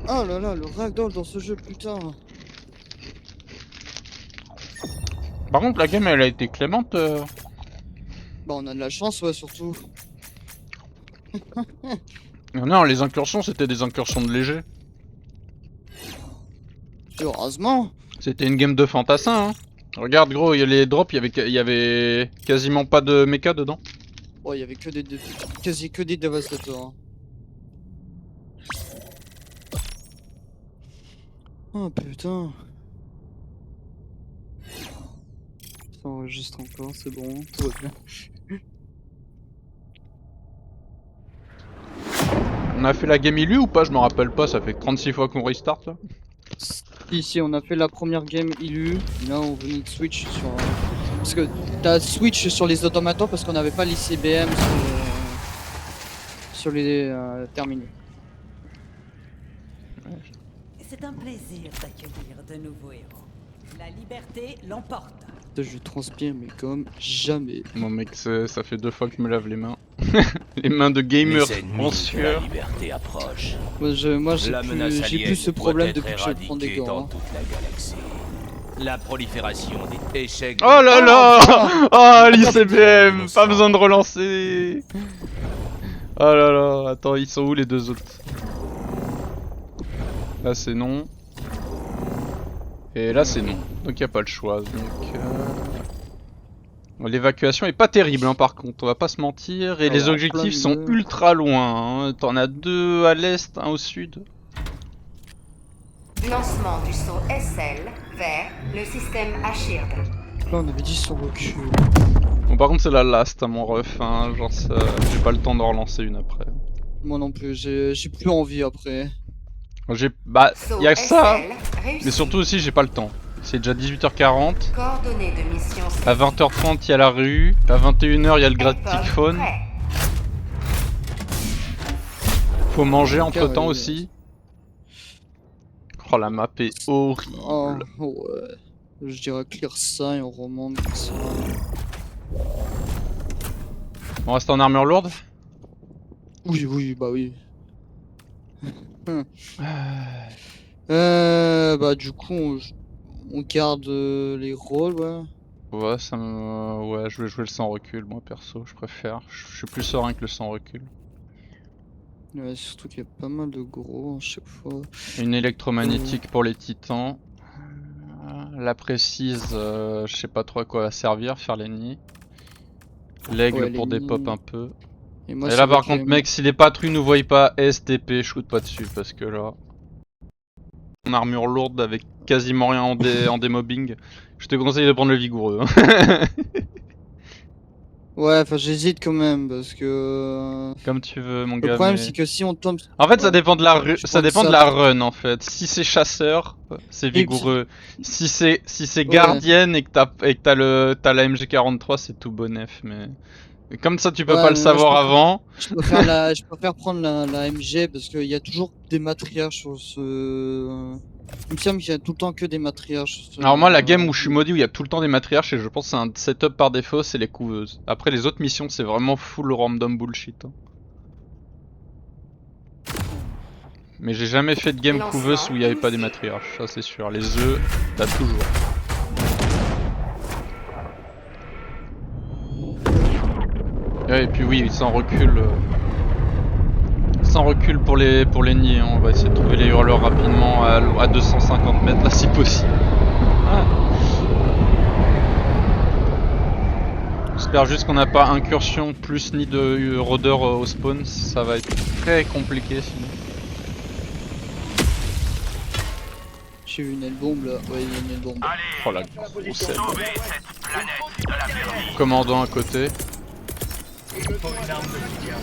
Oh là là, le ragdoll dans ce jeu, putain. Par contre la game elle a été clémente. Bah on a de la chance, ouais, surtout. Non, les incursions c'était des incursions de léger. Heureusement. C'était une game de fantassin hein. Regarde gros, il y a les drops, il y avait quasiment pas de mecha dedans. Oh, il y avait que des quasi que des dévastateurs. Hein. Oh putain. Ça enregistre encore, c'est bon, tout va bien. On a fait la game illu ou pas? Je me rappelle pas, ça fait 36 fois qu'on restart là. Ici, on a fait la première game illu. Là, on venait de switch sur. Parce que t'as switch sur les automatons parce qu'on n'avait pas l'ICBM sur les terminaux. C'est un plaisir d'accueillir de nouveaux héros. La liberté l'emporte. Je transpire, mais comme jamais. Mon mec, ça fait 2 fois que je me lave les mains. Les mains de gamer Les ennemis en de la sueur. liberté approchent. Moi, La menace j'ai alliée plus ce doit problème être depuis que je prends des éradiquée gants. dans toute la galaxie. La prolifération des échecs. Oh là là. Oh l'ICBM. Pas besoin de relancer. Oh là là, attends, ils sont où les deux autres? Là c'est non. Et là c'est non. Donc y a pas le choix. Donc l'évacuation est pas terrible hein, par contre, on va pas se mentir. Et les Alors, objectifs plein sont de- ultra loin. Hein. T'en as 2 à l'est, un au sud. Lancement du saut SL vers le système Ashird. Là, on avait dit sur recul. Bon par contre c'est la last hein, mon ref. Hein. Genre j'ai pas le temps d'en relancer une après. Moi non plus, j'ai plus envie après. Bah Saut y a que ça. SL réussi. Mais surtout aussi j'ai pas le temps. C'est déjà 18h40. Coordonnées de mission. À 20h30 il y a la rue. À 21h il y a le Époque Gratic Phone. prêt. Faut manger entre temps ouais. aussi. Oh la map est horrible. Oh, ouais. Je dirais clear ça et on remonte comme ça. On reste en armure lourde. Oui, oui, bah oui. Bah du coup, on garde les rôles, ouais. Ouais, ouais, je vais jouer le sans recul, moi perso, je préfère. Je suis plus serein que le sans recul. Ouais, surtout qu'il y a pas mal de gros à chaque fois. Une électromagnétique pour les titans. La précise, je sais pas trop à quoi va servir, faire les nids. L'aigle Ouais, pour les des pop nids. un peu. moi, Et c'est là vrai par que contre mec, si les patrouilles nous voient pas STP, shoot pas dessus parce que là... En armure lourde avec quasiment rien en démobbing, je te conseille de prendre le vigoureux. Hein. Ouais, enfin j'hésite quand même parce que Comme tu veux mon le gars. problème mais- c'est que si on tombe. En fait, ça Ouais. dépend de la Je ça pense dépend que de ça- la run en fait. Si c'est chasseur, c'est puis- vigoureux. Si c'est gardienne et que t'as la MG43, c'est tout bonef. Mais comme ça, tu peux Ouais, pas le mais moi, savoir avant. je préfère prendre la MG parce qu'il y a toujours des matriarches sur ce. Il me semble qu'il y a tout le temps que des matriarches. sur ce- Alors moi, la game où je suis maudit où il y a tout le temps des matriarches et je pense que c'est un setup par défaut, c'est les couveuses. Après les autres missions, c'est vraiment full random bullshit. Hein. Mais j'ai jamais fait de game couveuse où il n'y avait pas des matriarches, ça c'est sûr. Les œufs, t'as toujours. Ouais, et puis oui, sans recul. Sans recul pour les nids, hein. On va essayer de trouver les hurleurs rapidement à 250 mètres là si possible. Ah. J'espère juste qu'on n'a pas incursion plus nid de rôdeurs au spawn, ça va être très compliqué sinon. J'ai vu une aile bombe là. Ouais, il y a une aile bombe. Oh la grosse aile. Sauvez cette planète de la vermine. Commandant à côté. Il me faut une arme de soutien.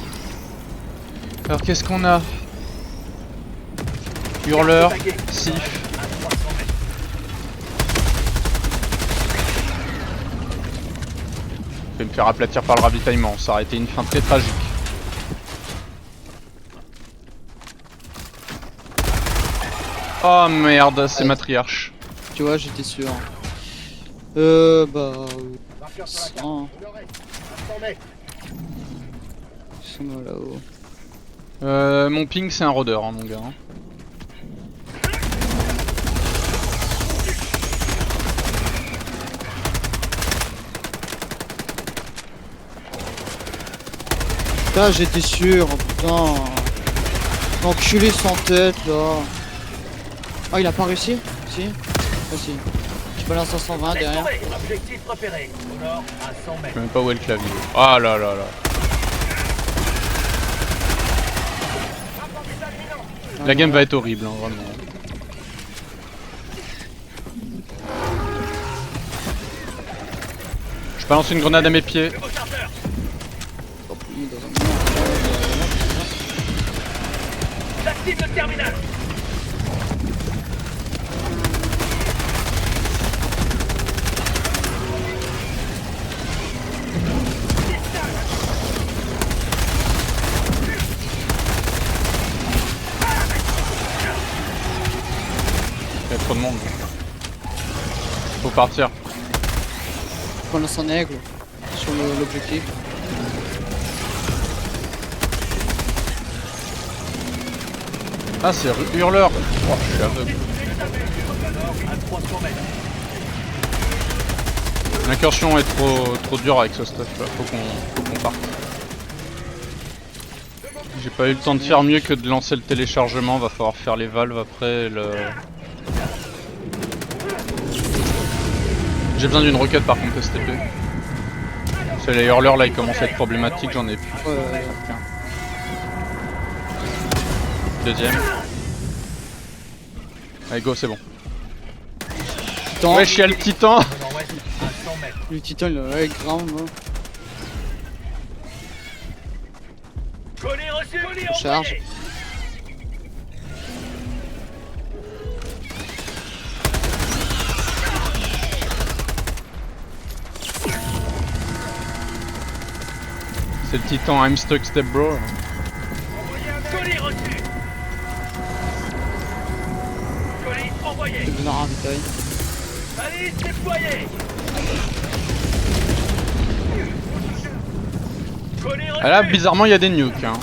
Alors qu'est-ce qu'on a? Hurleur, sif. À 300 mètres. Je vais me faire aplatir par le ravitaillement, ça aurait été une fin très tragique. Oh merde, c'est matriarche. Tu vois, j'étais sûr. Bah. Marqueur sur la carte. Ça, Vous l'aurez. À 100 mètres. ils sont là-haut. Mon ping c'est un rôdeur, hein, mon gars. Hein. Putain, j'étais sûr, putain. Enculé sans tête là. Ah, il a pas réussi? Si? Ah, si. Je balance à 120 Laisse derrière. tomber. Objectif repéré. Au nord, à 100 Je sais mètres. même pas où est le clavier. Ah là là là. La game va être horrible, hein, vraiment. Je balance une grenade à mes pieds. Nouveau chargeur. Il est dans un- J'active le terminal. Il y a trop de monde. Faut partir. Je balance un aigle sur l'objectif. Ah c'est hurleur. Oh, je suis aveugle. À 300 mètres. L'incursion est trop dure avec ce stuff là. Faut qu'on parte. J'ai pas eu le temps de faire mieux que de lancer le téléchargement, va falloir faire les valves après le... J'ai besoin d'une roquette par contre STP. C'est les hurleurs là ils commencent à être problématiques, j'en ai plus. Ouais. Deuxième. Allez go c'est bon. Titan. Wesh y'a le titan. Nord-ouest, à 100 mètres. Le titan il est ground là. Colis reçu. Colis Charge. envoyé. C'est le titan I'm stuck step bro. Colis reçu. Colis envoyé. J'ai besoin d'un ravitail. Balise déployée. Colis reçu. Ah là bizarrement il y a des nukes hein.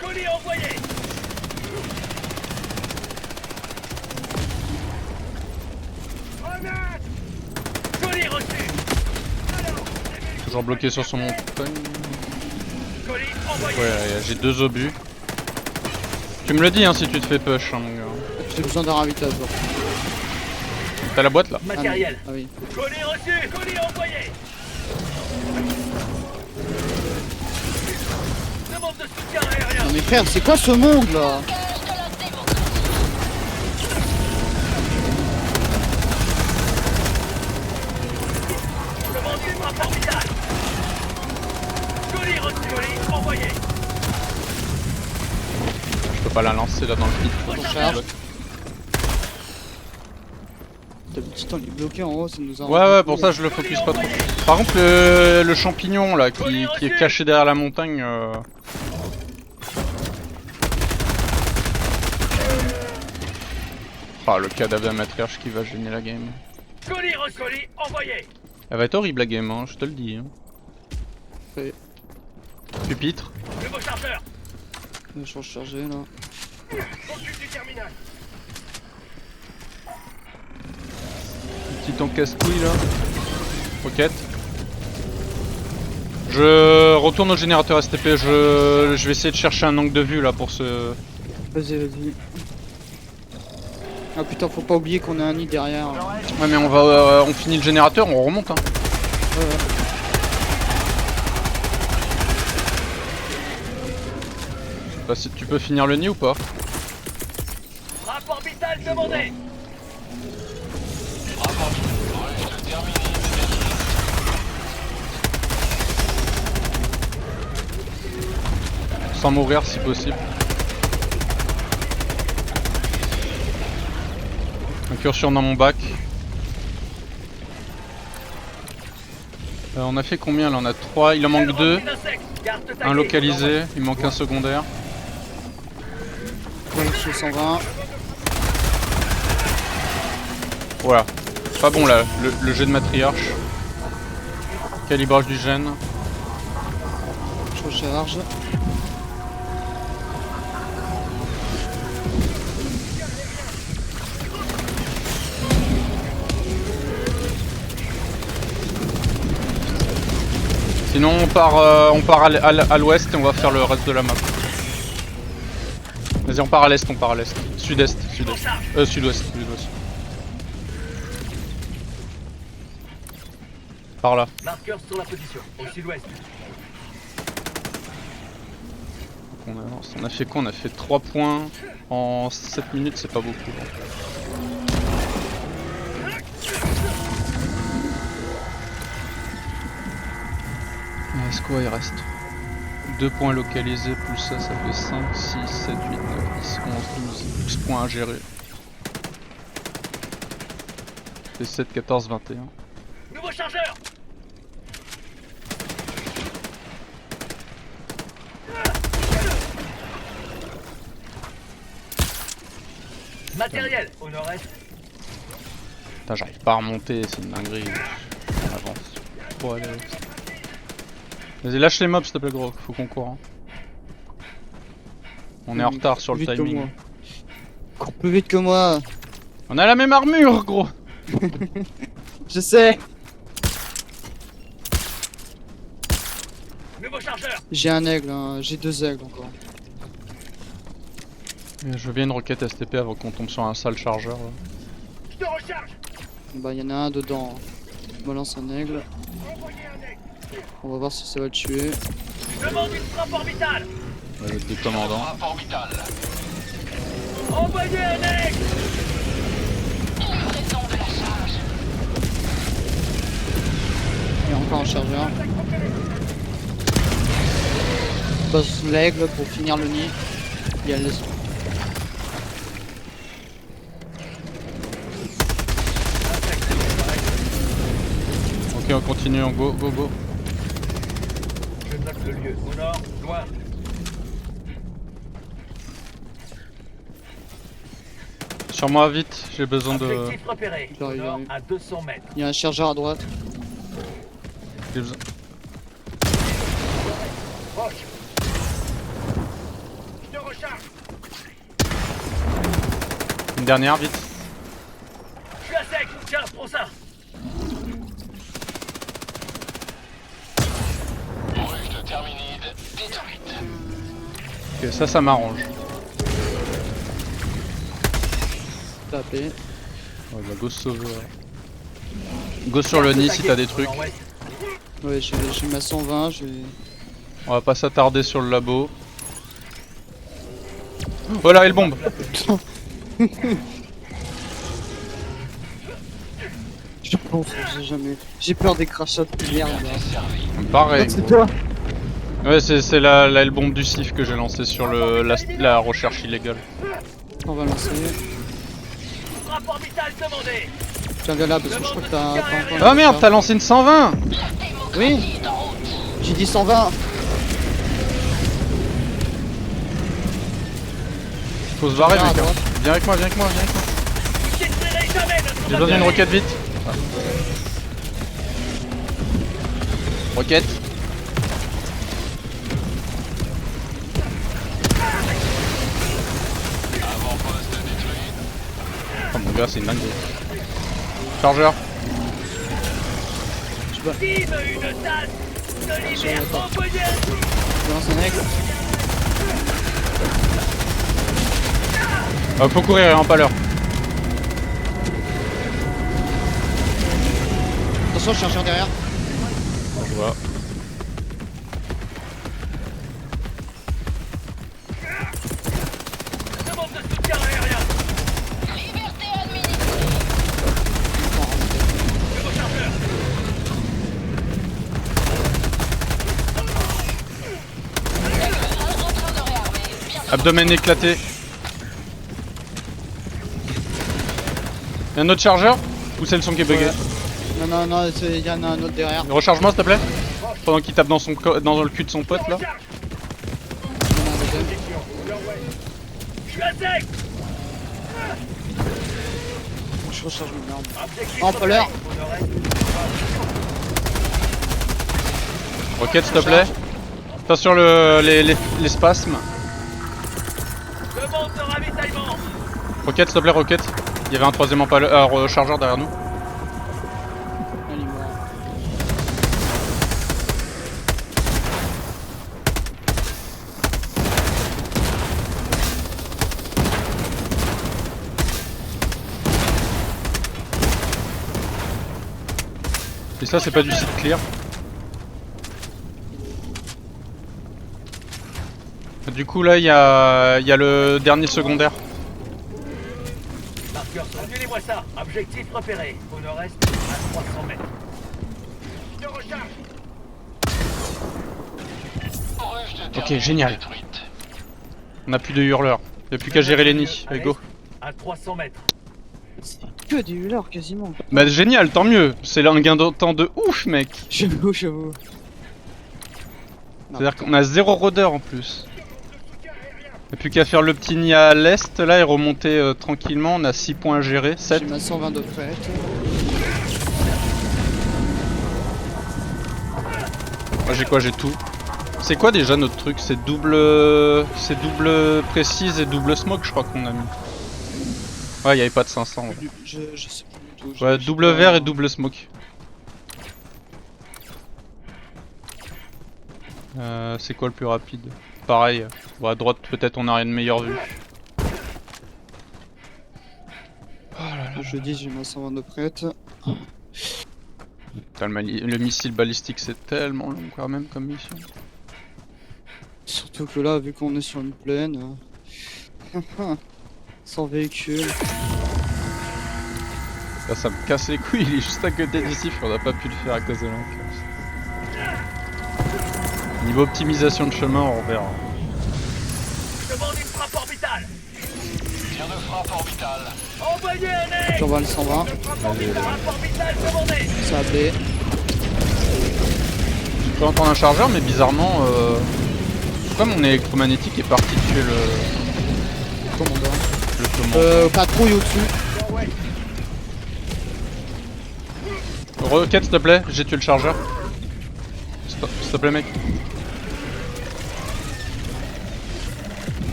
Colis envoyé. Colis reçu. Toujours bloqué sur son montagne. Colis envoyé. Ouais j'ai 2 obus. Tu me le dis hein si tu te fais push hein mon gars. J'ai besoin d'un ravitail. Genre. T'as la boîte là? Matériel. Ah oui. Colis reçu. Colis envoyé. Demande de soutien aérien. Non mais frère, c'est quoi ce monde là? Demande du rapport vital. Colis reçu. Colis envoyé. Je peux pas la lancer là dans le pit. Recharge. Le titan il est bloqué en haut, ça nous a... Ouais pour ça je le focus pas trop. Par contre le champignon là qui est caché derrière la montagne Ah le cadavre de la matriarche qui va gêner la game. Colis reçu. Colis envoyé. Elle va être horrible la game hein, je te le dis hein. Ouais. Pupitre. Nouveau chargeur. Je suis rechargé là. Occupe du terminal. Titan casse-couille là. Roquette. Je retourne au générateur STP, je vais essayer de chercher un angle de vue là pour ce... Vas-y. Ah putain, faut pas oublier qu'on a un nid derrière. Ouais mais on va on finit le générateur, on remonte hein. Ouais. Je sais pas si tu peux finir le nid ou pas. Rapport vital demandé. Sans mourir si possible. Incursion dans mon bac. On a fait combien là? On a 3, il en manque 2. Un localisé, il manque un secondaire. Ouais, je suis 120. Voilà. Pas bon là, le jet de matriarche. Calibrage du gène. Je recharge. Sinon on part à l'ouest et on va faire le reste de la map. Vas-y on part à l'est, Sud-est. Sud-ouest. Par là. Marqueur sur la position, au sud-ouest. On avance. On a fait quoi? On a fait 3 points en 7 minutes, c'est pas beaucoup. Est-ce quoi il reste 2 points localisés plus ça fait 5, 6, 7, 8, 9, 10, 11, 12, 12 points à gérer. C'est 7, 14, 21. Nouveau chargeur. Matériel au nord-est. Putain, j'arrive pas à remonter, c'est une dinguerie. On avance. Pour aller. Vas-y, lâche les mobs s'il te plaît, gros, faut qu'on court. Hein. On est en retard sur le Vite que timing. moi. Cours plus vite que moi. On a la même armure, gros. Je sais. Nouveau chargeur. J'ai un aigle, hein. J'ai 2 aigles encore. Je veux bien une roquette STP avant qu'on tombe sur un sale chargeur. Là. Je te recharge. Bah y'en a un dedans. Je balance un aigle. Envoyez un aigle. On va voir si ça va le tuer. Je demande une frappe orbitale. Avec des commandants. Rapport vital. Envoyez un aigle. Livraison de la charge. Il y a encore un chargeur. Je passe l'aigle pour finir le nid. Il y a le... Ok, on continue, on go, go, go. Je note le lieu. Au nord, loin. Sur moi, vite, j'ai besoin de. Objectif repéré. Au J'arrive, nord, j'arrive. à 200 mètres. Il y a un chargeur à droite. J'ai besoin- Proche. Je te recharge. Une dernière, vite. Je suis à sec. Tiens, prends ça. Bruges de Terminide détruite. Ok, ça m'arrange. Tapé. Ouais, bah, go se sauver. Ouais. Go sur le nid si t'as des trucs. Nord-ouest. Ouais, j'ai ma 120, j'ai... On va pas s'attarder sur le labo. Oh là, elle bombe. Je pense, j'ai jamais... J'ai peur des crachats de merde là. Pareil. C'est toi. Ouais, c'est la L-bombe du SIF que j'ai lancée sur la recherche illégale. On va lancer. Frappe orbitale demandée. Tiens, viens là parce que je crois que t'as encore Ah merde, t'as lancé une 120. Oui. J'ai dit 120. Faut se barrer, Viens à mec. hein. droite. Viens avec moi, viens avec moi, viens avec moi. Vous détruirez jamais notre J'ai besoin d'une roquette vite. Roquette. Oh mon gars, c'est une dingue. Chargeur. Vive une tasse de l'hiver empoisonné. Je lance un aigle. Faut courir, hein, pas l'heure. Attention, le chargeur derrière. Je vois. Demande de soutien aérien. Liberté administrée. Nouveau chargeur. En train de réarmer. Bien Abdomen éclaté. Y'a un autre chargeur? Ou c'est le son qui est bugué? Ouais. Non, il y en a un autre derrière. Recharge-moi s'il te plaît. Pendant qu'il tape dans le cul de son pote là. Il y en a un deuxième. Je suis à sec. Je recharge mon arme. Objectif Oh, pas l'heure. repéré. Au nord-est. Roquette s'il te plaît. Attention les spasmes. Demande de ravitaillement. Roquette s'il te plaît, roquette. Il y avait un troisième chargeur derrière nous. Il est mort. Et ça c'est pas du site clear. Du coup là il y a le dernier secondaire. Marqueur, annulez-moi ça. Objectif repéré. Au nord-est, à 300 mètres. Je te recharge. Bruges de Ok, Terminide génial. détruite. On a plus de hurleurs. Y'a plus qu'à gérer les nids. Allez go. À 300 mètres. Que des hurleurs quasiment. Bah génial, tant mieux. C'est là un gain de temps de ouf mec. J'avoue. C'est-à-dire qu'on a 0 rôdeur en plus. Y'a plus qu'à faire le petit nid à l'est là et remonter tranquillement. On a 6 points à gérer. 7. J'ai ma 120 de prête. Moi j'ai quoi? J'ai tout. C'est quoi déjà notre truc? C'est double précise et double smoke je crois qu'on a mis. Ouais, y'avait pas de 500. Ouais, Je sais plus du tout. ouais double vert et double smoke. C'est quoi le plus rapide? Pareil, bon, à droite peut-être on a une meilleure vue. Je dis, j'ai ma 122 prête. Putain, le missile balistique c'est tellement long quand même comme mission. Surtout que là, vu qu'on est sur une plaine, sans véhicule. Là, ça me casse les couilles, il est juste à côté d'ici, on n'a pas pu le faire à cause de l'enclasse. Niveau optimisation de chemin, on verra. Je demande une frappe orbitale. Tir de frappe orbitale. Envoyez un aigle. J'envoie le 120. Frappe orbitale demandée. Ça a appelé. Je peux entendre un chargeur, mais bizarrement, pourquoi mon électromagnétique est parti tuer Commandant. le commandant? Patrouille au-dessus. Requête s'il te plaît, j'ai tué le chargeur. S'il te plaît mec.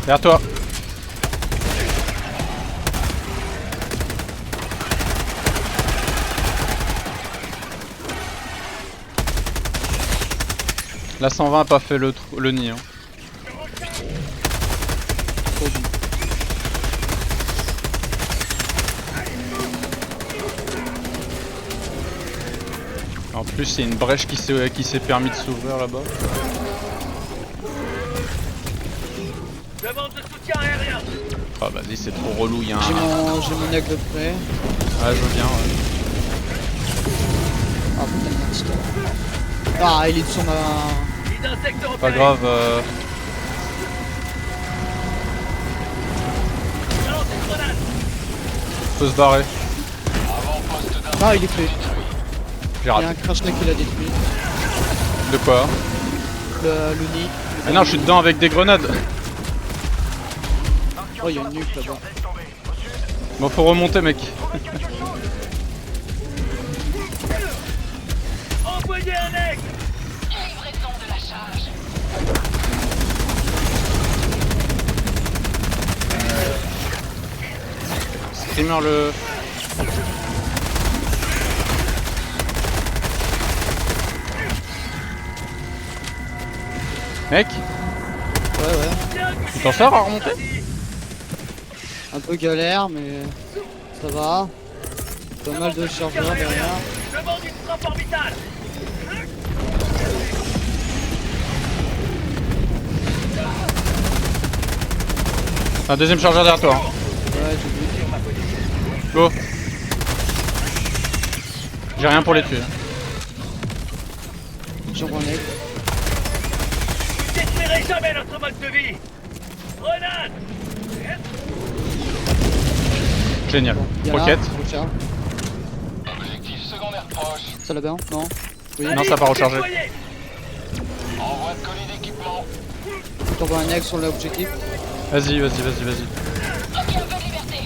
Derrière toi. La 120 a pas fait le nid hein. En plus, il y a une brèche qui s'est permis de s'ouvrir là-bas. Demande de soutien aérien. Ah vas-y, c'est trop relou, il y a un... J'ai mon aigle prêt. Ah, je veux bien, ouais. Ah putain, merci. Ah, il est sur ma... Guide insecte repéré. Pas grave, Balance une grenade. faut se barrer. Ah, il est fait. J'ai Il y a raté. un crashnet qui l'a détruit. De quoi? Le nid. Ah non, je suis dedans avec des grenades. Oh, il y a une nuque là-bas. Bon, faut remonter, mec. Envoyez un aigle. Livraison de la charge. Screamer le... Mec, Ouais. tu t'en sors à remonter? Un peu galère, mais ça va. Pas mal de chargeurs derrière. Demande une frappe orbitale. Un deuxième chargeur derrière toi. Ouais, j'ai vu. Go. J'ai rien pour les tuer. J'envoie un aigle. Vous détruirez jamais notre mode de vie. Grenade. Génial. Il y en a un, Roquette. recharge. Objectif secondaire proche. Ça l'a bien? Non? Oui. Non, ça a pas rechargé. Déployez. Envoi de colis d'équipement. J'envoie un aigle sur l'objectif. Vas-y. Ok, un peu de liberté.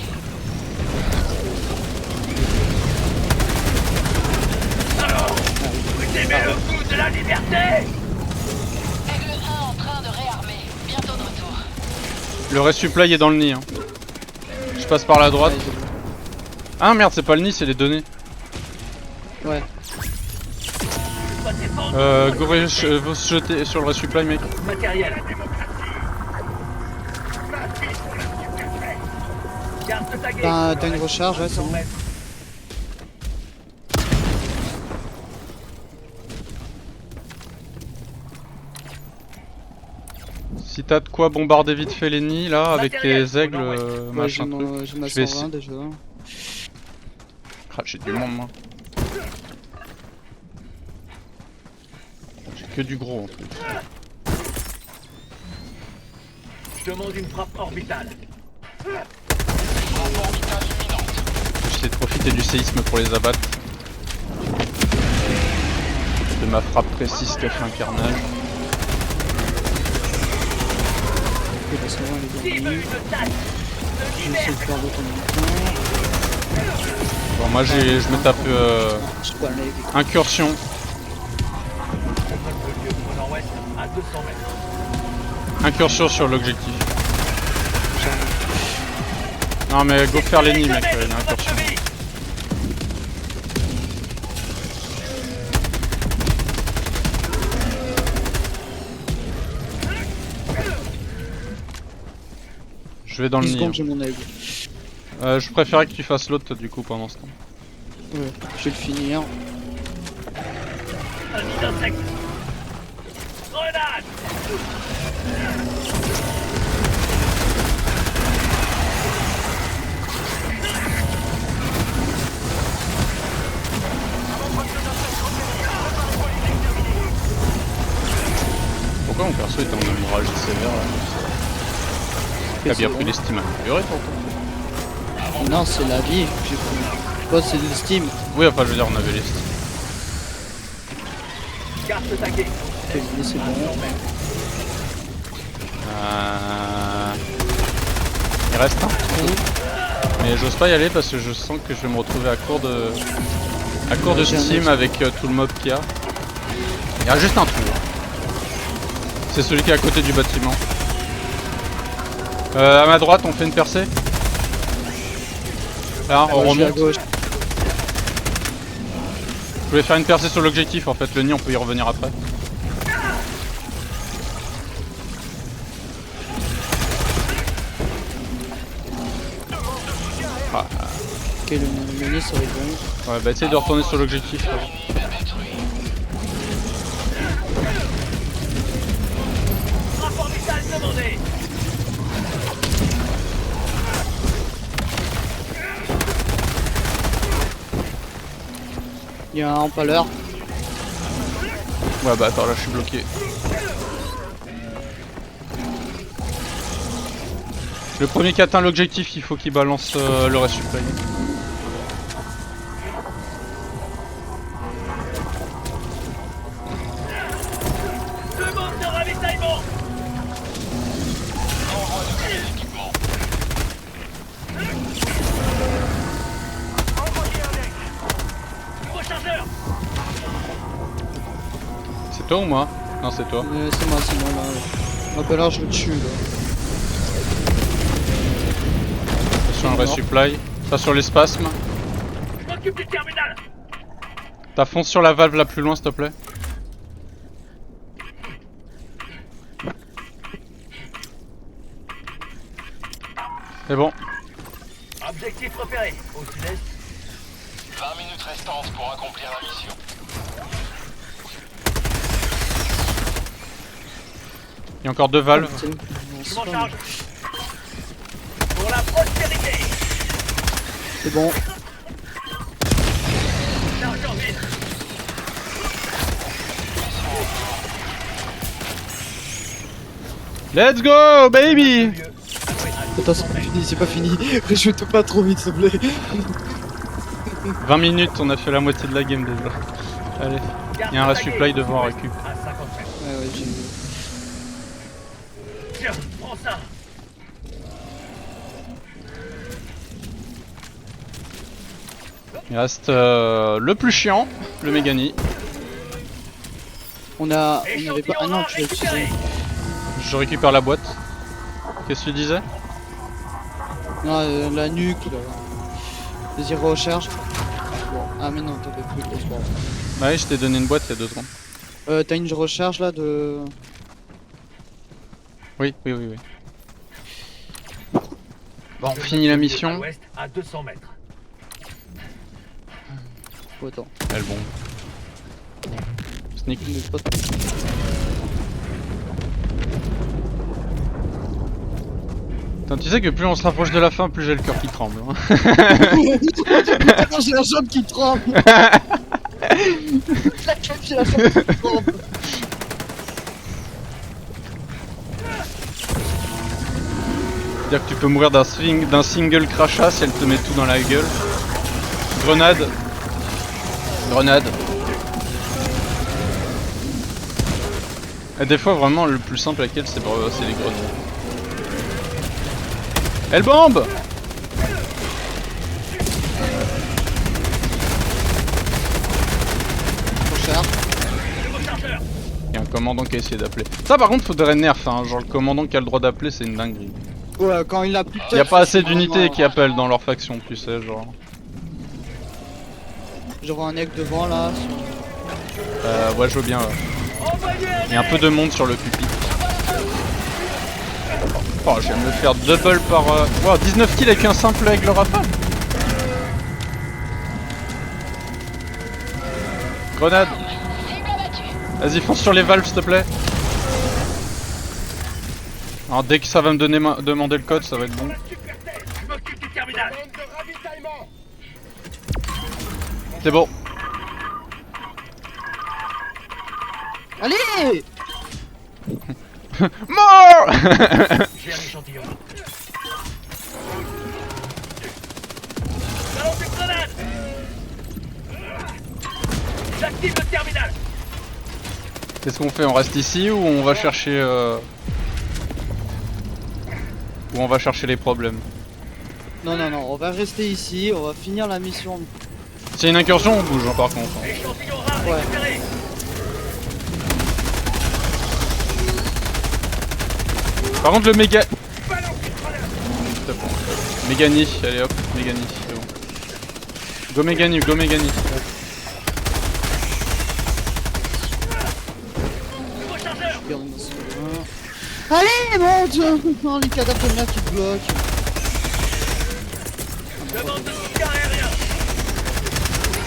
Vous aimez le goût de la liberté. Aigle 1 en train de réarmer. Bientôt de retour. Le resupply est dans le nid. Hein. Je passe par la droite. Ah merde, c'est pas le nid, c'est les données. Ouais. Vous se jeter sur le resupply, mec. Matériel. Garde tagué. T'as une recharge, ouais, c'est bon. Si t'as de quoi bombarder vite fait les nids là, avec Matériel. tes aigles, Ouais, j'ai machin truc. j'ai ma Je vais 120 déjà. Ah, j'ai du monde, moi. J'ai que du gros en plus. Je demande une frappe orbitale. J'essaie de profiter du séisme pour les abattre. De ma frappe précise qui a fait un carnage. Ok, la 120 elle est Cible bien. une tasse. Je vais essayer de faire d'autres en même temps. Bon, moi je me tape Je sais pas, l'aigle. incursion. Au nord-ouest, à 200 mètres. Incursion sur l'objectif. Non mais go faire les nids mec, une incursion. Je vais dans le 10 nid. secondes, j'ai mon aigle. Je préférais que tu fasses l'autre du coup pendant ce temps. Ouais, je vais le finir. Un nid d'insectes. Grenade. Pourquoi mon perso est en hémorragie sévère là? T'as bien pris l'estime améliorée pourtant. Non, c'est la vie que j'ai pris. Toi, c'est l'estime. Oui, enfin je veux dire, on avait l'estime. Carte taguée. Ok, mais c'est bon. Il reste un trou. Mais j'ose pas y aller parce que je sens que je vais me retrouver à court de steam avec tout le mob qu'il y a. Il y a juste un trou. C'est celui qui est à côté du bâtiment. À ma droite, on fait une percée. Là, on Moi, je vais à remonte. gauche. Je voulais faire une percée sur l'objectif en fait. Le nid, on peut y revenir après. Ok, le nid, ça va être bon. Ouais, bah essaye de retourner sur l'objectif. Rapport vital demandé. Il y a un empaleur. Ouais, bah attends, là je suis bloqué. Le premier qui atteint l'objectif, il faut qu'il balance le reste supply. Demande de ravitaillement. Nouveau chargeur. C'est toi ou moi? Non, c'est toi. C'est moi, là. L'empaleur, je le tue, là. Sur le reste supply. Ça sur les spasmes. Je m'occupe du terminal. T'as fonce sur la valve la plus loin, s'il te plaît. C'est bon. Objectif repéré. Au sud-est. 20 minutes restantes pour accomplir la mission. Il y a encore deux valves. Je m'en charge. Pour la prospérité. C'est bon. Chargeur vide. Let's go, baby! Attends, c'est pas fini. Je te pas trop vite, s'il te plaît. 20 minutes, on a fait la moitié de la game déjà. Allez, il y a un resupply devant récup. À 50 mètres. Ouais, j'ai vu. Tiens, prends ça. Il reste le plus chiant, le Mégani. On avait pas. Ah non, tu l'as utilisé. Je récupère la boîte. Qu'est-ce que tu disais? Non, la nuque, là. Vas-y, recharge. Bon. Ah, mais non, t'avais plus de sport. Bah oui, je t'ai donné une boîte il y a 2 secondes. T'as une recharge là de. Oui. Bon, on finit la mission. À l'ouest, à 200 mètres. Oh, attends. Elle bombe. Sneak. Il est pas- Putain, tu sais que plus on se rapproche de la fin, plus j'ai le cœur qui tremble. Hein. Attends, j'ai la jambe qui tremble. J'ai la jambe qui tremble. C'est-à-dire que tu peux mourir d'un single crachat si elle te met tout dans la gueule. Grenade. Grenade. Et des fois vraiment le plus simple avec elle c'est les grenades. Elle bombe! Recharge. Il y a un commandant qui a essayé d'appeler. Ça par contre faudrait nerf, hein. Genre le commandant qui a le droit d'appeler c'est une dinguerie. Ouais, quand il a plus de Il y a tête, pas assez c'est d'unités vraiment- qui appellent dans leur faction, tu sais, genre. J'aurai un egg devant là. Ouais, je veux bien. Il y a un peu de monde sur le pupitre. Oh, je viens de me faire double par... Wow, 19 kills avec un simple aigle rafale. Grenade. Vas-y, fonce sur les valves, s'il te plaît. Alors, dès que ça va me demander le code, ça va être bon. Je m'occupe du terminal. C'est bon. Allez! Mort. J'ai un échantillon. Balance une grenade. J'active le terminal. Qu'est-ce qu'on fait? On reste ici ou on va chercher... Ou on va chercher les problèmes? Non, non, non, on va rester ici, on va finir la mission. S'il y a une incursion, on bouge hein, par contre. Échantillon rare Ouais. récupéré. Par contre, le méga... Balance une grenade. C'est bon. Mégani, allez hop, Mégani, c'est bon. Go Mégani, go Mégani. Nouveau chargeur. Allez, mon dieu! Non, les cadavres de merde qui bloquent. Demande de soutien aérien.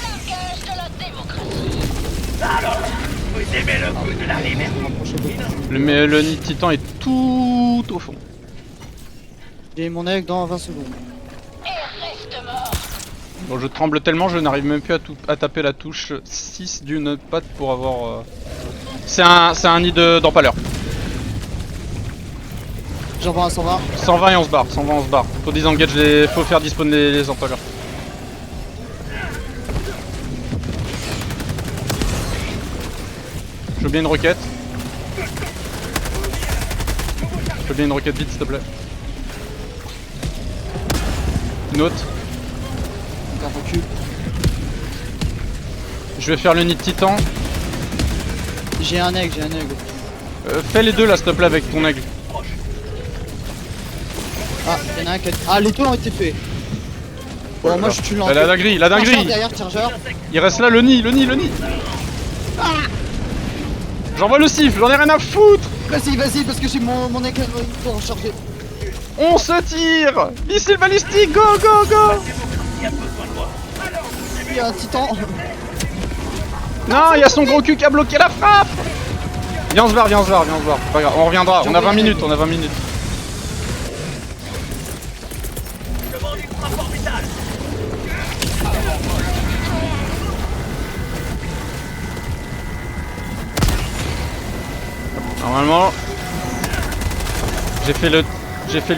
Langage de la démocratie. Alors, vous aimez le goût de la liberté. Le nid de titan est tout au fond. J'ai mon aigle dans 20 secondes. Et reste mort. Bon, je tremble tellement, je n'arrive même plus à taper la touche 6 d'une patte pour avoir... C'est un nid d'empaleur. J'en vois un 120. 120 et on se barre, 120 on se barre. Faut disengage faut faire dispawn les empaleurs. Je veux bien une roquette. Je veux bien une roquette vite s'il te plaît. Une autre. Encore recul. Je vais faire le nid de titan. J'ai un aigle, Fais les deux là s'il te plaît avec ton aigle. Ah, y'en a un qui a... Ah, les deux ont été faits. Bon, moi je tue l'entrée. La dinguerie, la Chargeur dinguerie. derrière, chargeur. Il reste là le nid. J'envoie le siffle, j'en ai rien à foutre. Vas-y, vas-y, parce que j'ai mon aigle pour recharger. On se tire. Missile balistique, go go go. Il y a besoin de moi. Il y a un titan. Non, il y a son gros cul qui a bloqué la frappe. Viens on se barre. C'est pas grave, on reviendra, on a 20 minutes, Demande une frappe orbitale. Normalement, j'ai fait le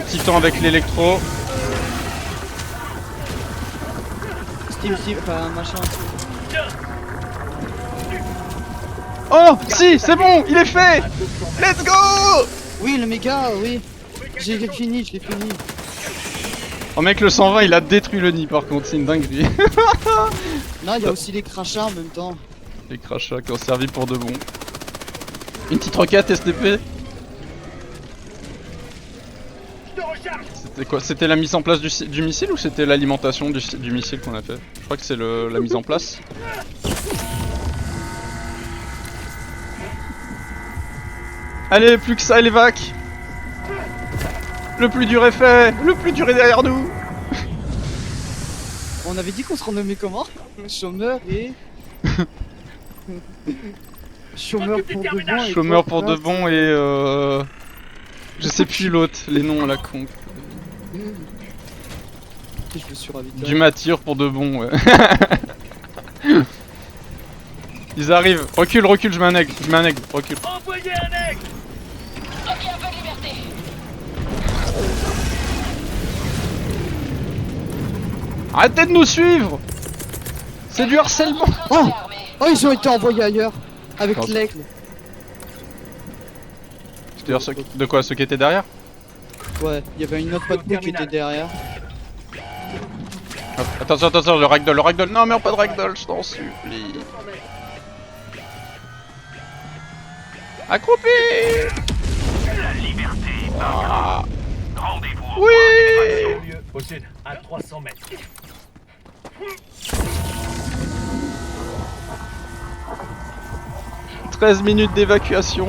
titan avec l'électro. Steve, enfin machin. Oh, si, c'est bon, il est fait. Let's go. Oui, le méga, oui. Je l'ai fini. Oh mec, le 120 il a détruit le nid par contre, c'est une dinguerie. Non, il y a aussi les crachats en même temps. Les crachats qui ont servi pour de bon. Une petite roquette STP. Je te recharge. C'était quoi? C'était la mise en place du missile ou c'était l'alimentation du missile qu'on a fait? Je crois que c'est la mise en place. Allez, plus que ça et les vacs. Le plus dur est fait. Le plus dur est derrière nous. On avait dit qu'on se renommait comment? Chômeur et... Chômeur pour de bon et... Chômeur pour de bon et je sais plus l'autre, les noms à la con. Je me suis ravitaillé. Du mature pour de bon, ouais. Ils arrivent. Recule, je mets un aigle, recule. Envoyez un aigle. Ok, un peu de liberté. Arrêtez de nous suivre. C'est du harcèlement. Oh, ils ont été envoyés ailleurs. Avec Attends. l'aigle. C'est-à-dire de quoi? Ceux qui étaient derrière? Ouais, il y avait une autre patrouille qui était derrière. Hop, attention, le ragdoll. Non, meurs pas de ragdoll, je t'en supplie. Accroupi. La liberté. Ah. Rendez-vous. Oui. Au lieu, au sud, à 300 mètres. 13 minutes d'évacuation.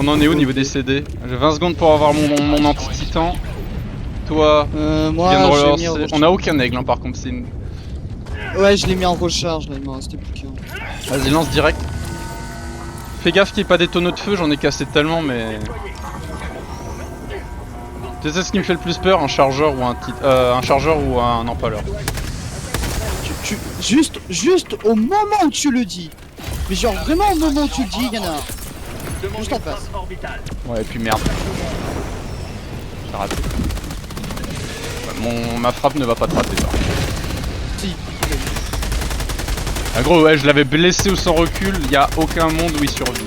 On en est où au niveau des CD? J'ai 20 secondes pour avoir mon anti-titan. Toi, tu viens de Moi, j'ai mis en relancer. recharge. On a aucun aigle hein, par contre, c'est une... Ouais, je l'ai mis en recharge, là, il m'en restait plus qu'un. Vas-y, lance direct. Fais gaffe qu'il n'y ait pas des tonneaux de feu, j'en ai cassé tellement, mais... Tu sais ce qui me fait le plus peur? Un chargeur ou un empaleur. Juste au moment où tu le dis. Mais genre vraiment au moment où tu le dis, il y en a un. Juste en face. Ouais, et puis merde. T'as raté. Ouais, ma frappe ne va pas te rater, ça. Si. Ah gros, ouais, je l'avais blessé ou sans recul, y a aucun monde où il survit.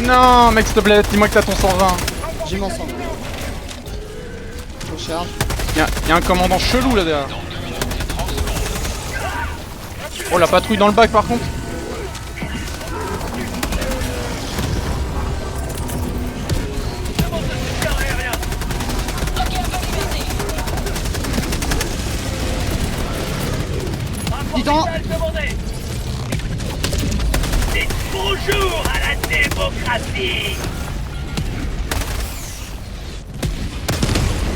Non, mec, s'il te plaît, dis-moi que t'as ton 120. J'ai mon sang. Recharge. Y'a un commandant chelou là derrière. Oh, la patrouille dans le bac par contre. Titan. Dites bonjour à la démocratie.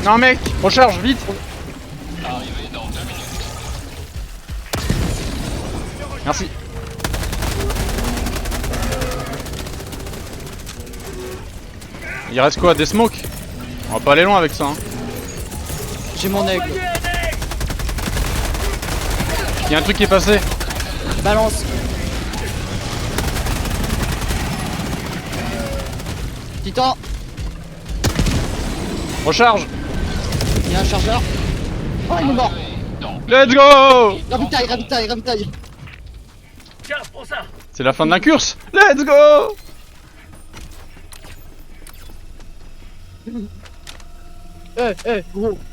Non mec, recharge vite. Merci. Il reste quoi? Des smokes? On va pas aller loin avec ça hein. J'ai mon aigle. Y'a un truc qui est passé. Balance. Titan. Recharge. Il y a un chargeur. Oh, il est mort. Let's go. Ravitaille. Tiens, prends ça. C'est la fin de la course. Let's go.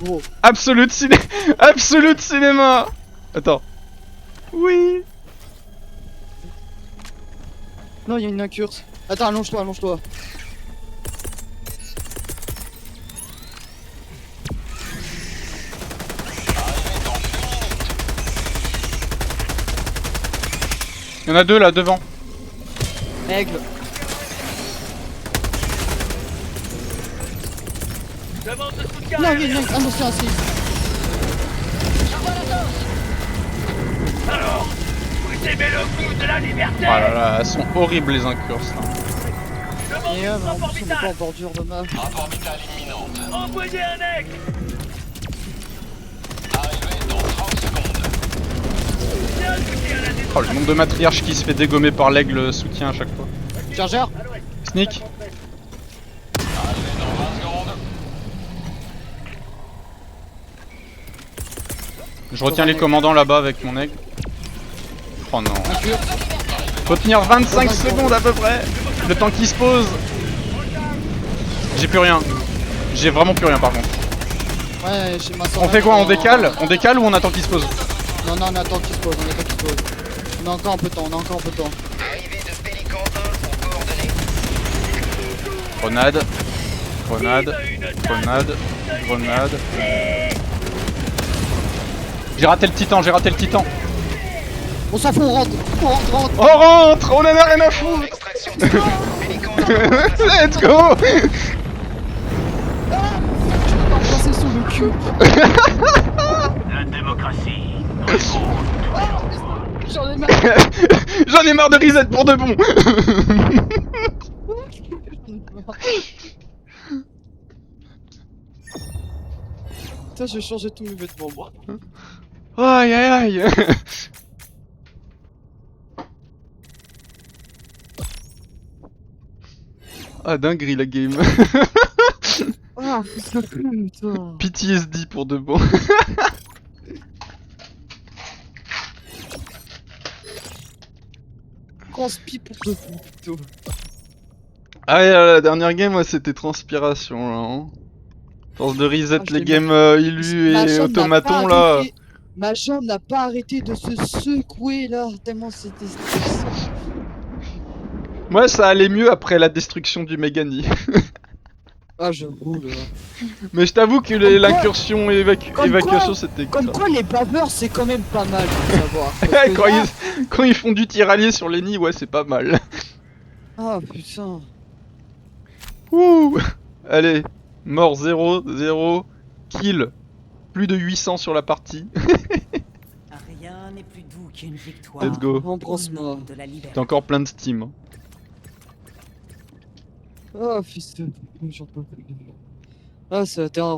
Gros. Absolute cinéma. Attends. Oui. Non, il y a une incurse. Attends, allonge-toi. Il y en a deux là devant. Aigle. Demande de soutien. Non, il y a une aigle. Ah non, c'est un 6. Alors, vous aimez le goût de la liberté? Oh là là, elles sont horribles les incurses là. Demande Et de en rapport plus, on est pas en vital. bordure de map. Rapport vital imminente. Envoyez un aigle. Arrivé dans 30 secondes. Tiens, soutien à la démocratie. Oh le nombre de matriarches qui se fait dégommer par l'aigle soutien à chaque fois. Chargeur. Sneak. Arrivé dans 20 secondes. Je retiens les commandants là-bas avec mon aigle. Oh non. Incurse. Faut tenir 25 secondes à peu près. Le temps qui se pose. J'ai plus rien. J'ai vraiment plus rien par contre. Ouais, j'ai ma On fait quoi? On décale? On décale ou on attend qu'il se pose? Non, on attend qu'il se pose, On a encore un peu de temps, Arrivée de Pélican 1 pour coordonnées. Grenade. J'ai raté le titan. On s'en fout, on rentre. On rentre. On en a rien à foutre. Extraction de Pélican 1. Let's go. Passer sous le cul. La démocratie. J'en ai marre. J'en ai marre de reset pour de bon. Putain, j'ai changé tous mes vêtements, moi. Aïe. Ah dinguerie la game. Ah, putain. PTSD pour de bon. Transpi pour de bon, plutôt. Ah la dernière game ouais, c'était transpiration là hein. Force de reset les games Illu et automaton là. Ma jambe n'a pas arrêté de se secouer là, tellement c'était stressant. Moi ça allait mieux après la destruction du Megani. Ah, j'avoue, là. Mais je t'avoue que Comme quoi- l'incursion comme évacuation quoi- c'était Comme ça. quoi, les baveurs, c'est quand même pas mal, faut savoir. Parce que quand, là- quand ils font du tiraillier sur les nids, ouais, c'est pas mal. Ah, putain. Ouh. Allez, mort 0, 0, kill. Plus de 800 sur la partie. Rien n'est plus doux qu'une victoire. Let's go. Embrasse-moi. Au nom de la liberté. T'as encore plein de steam. hein. Oh, fils de... J'en peux plus. Ah, ça a été un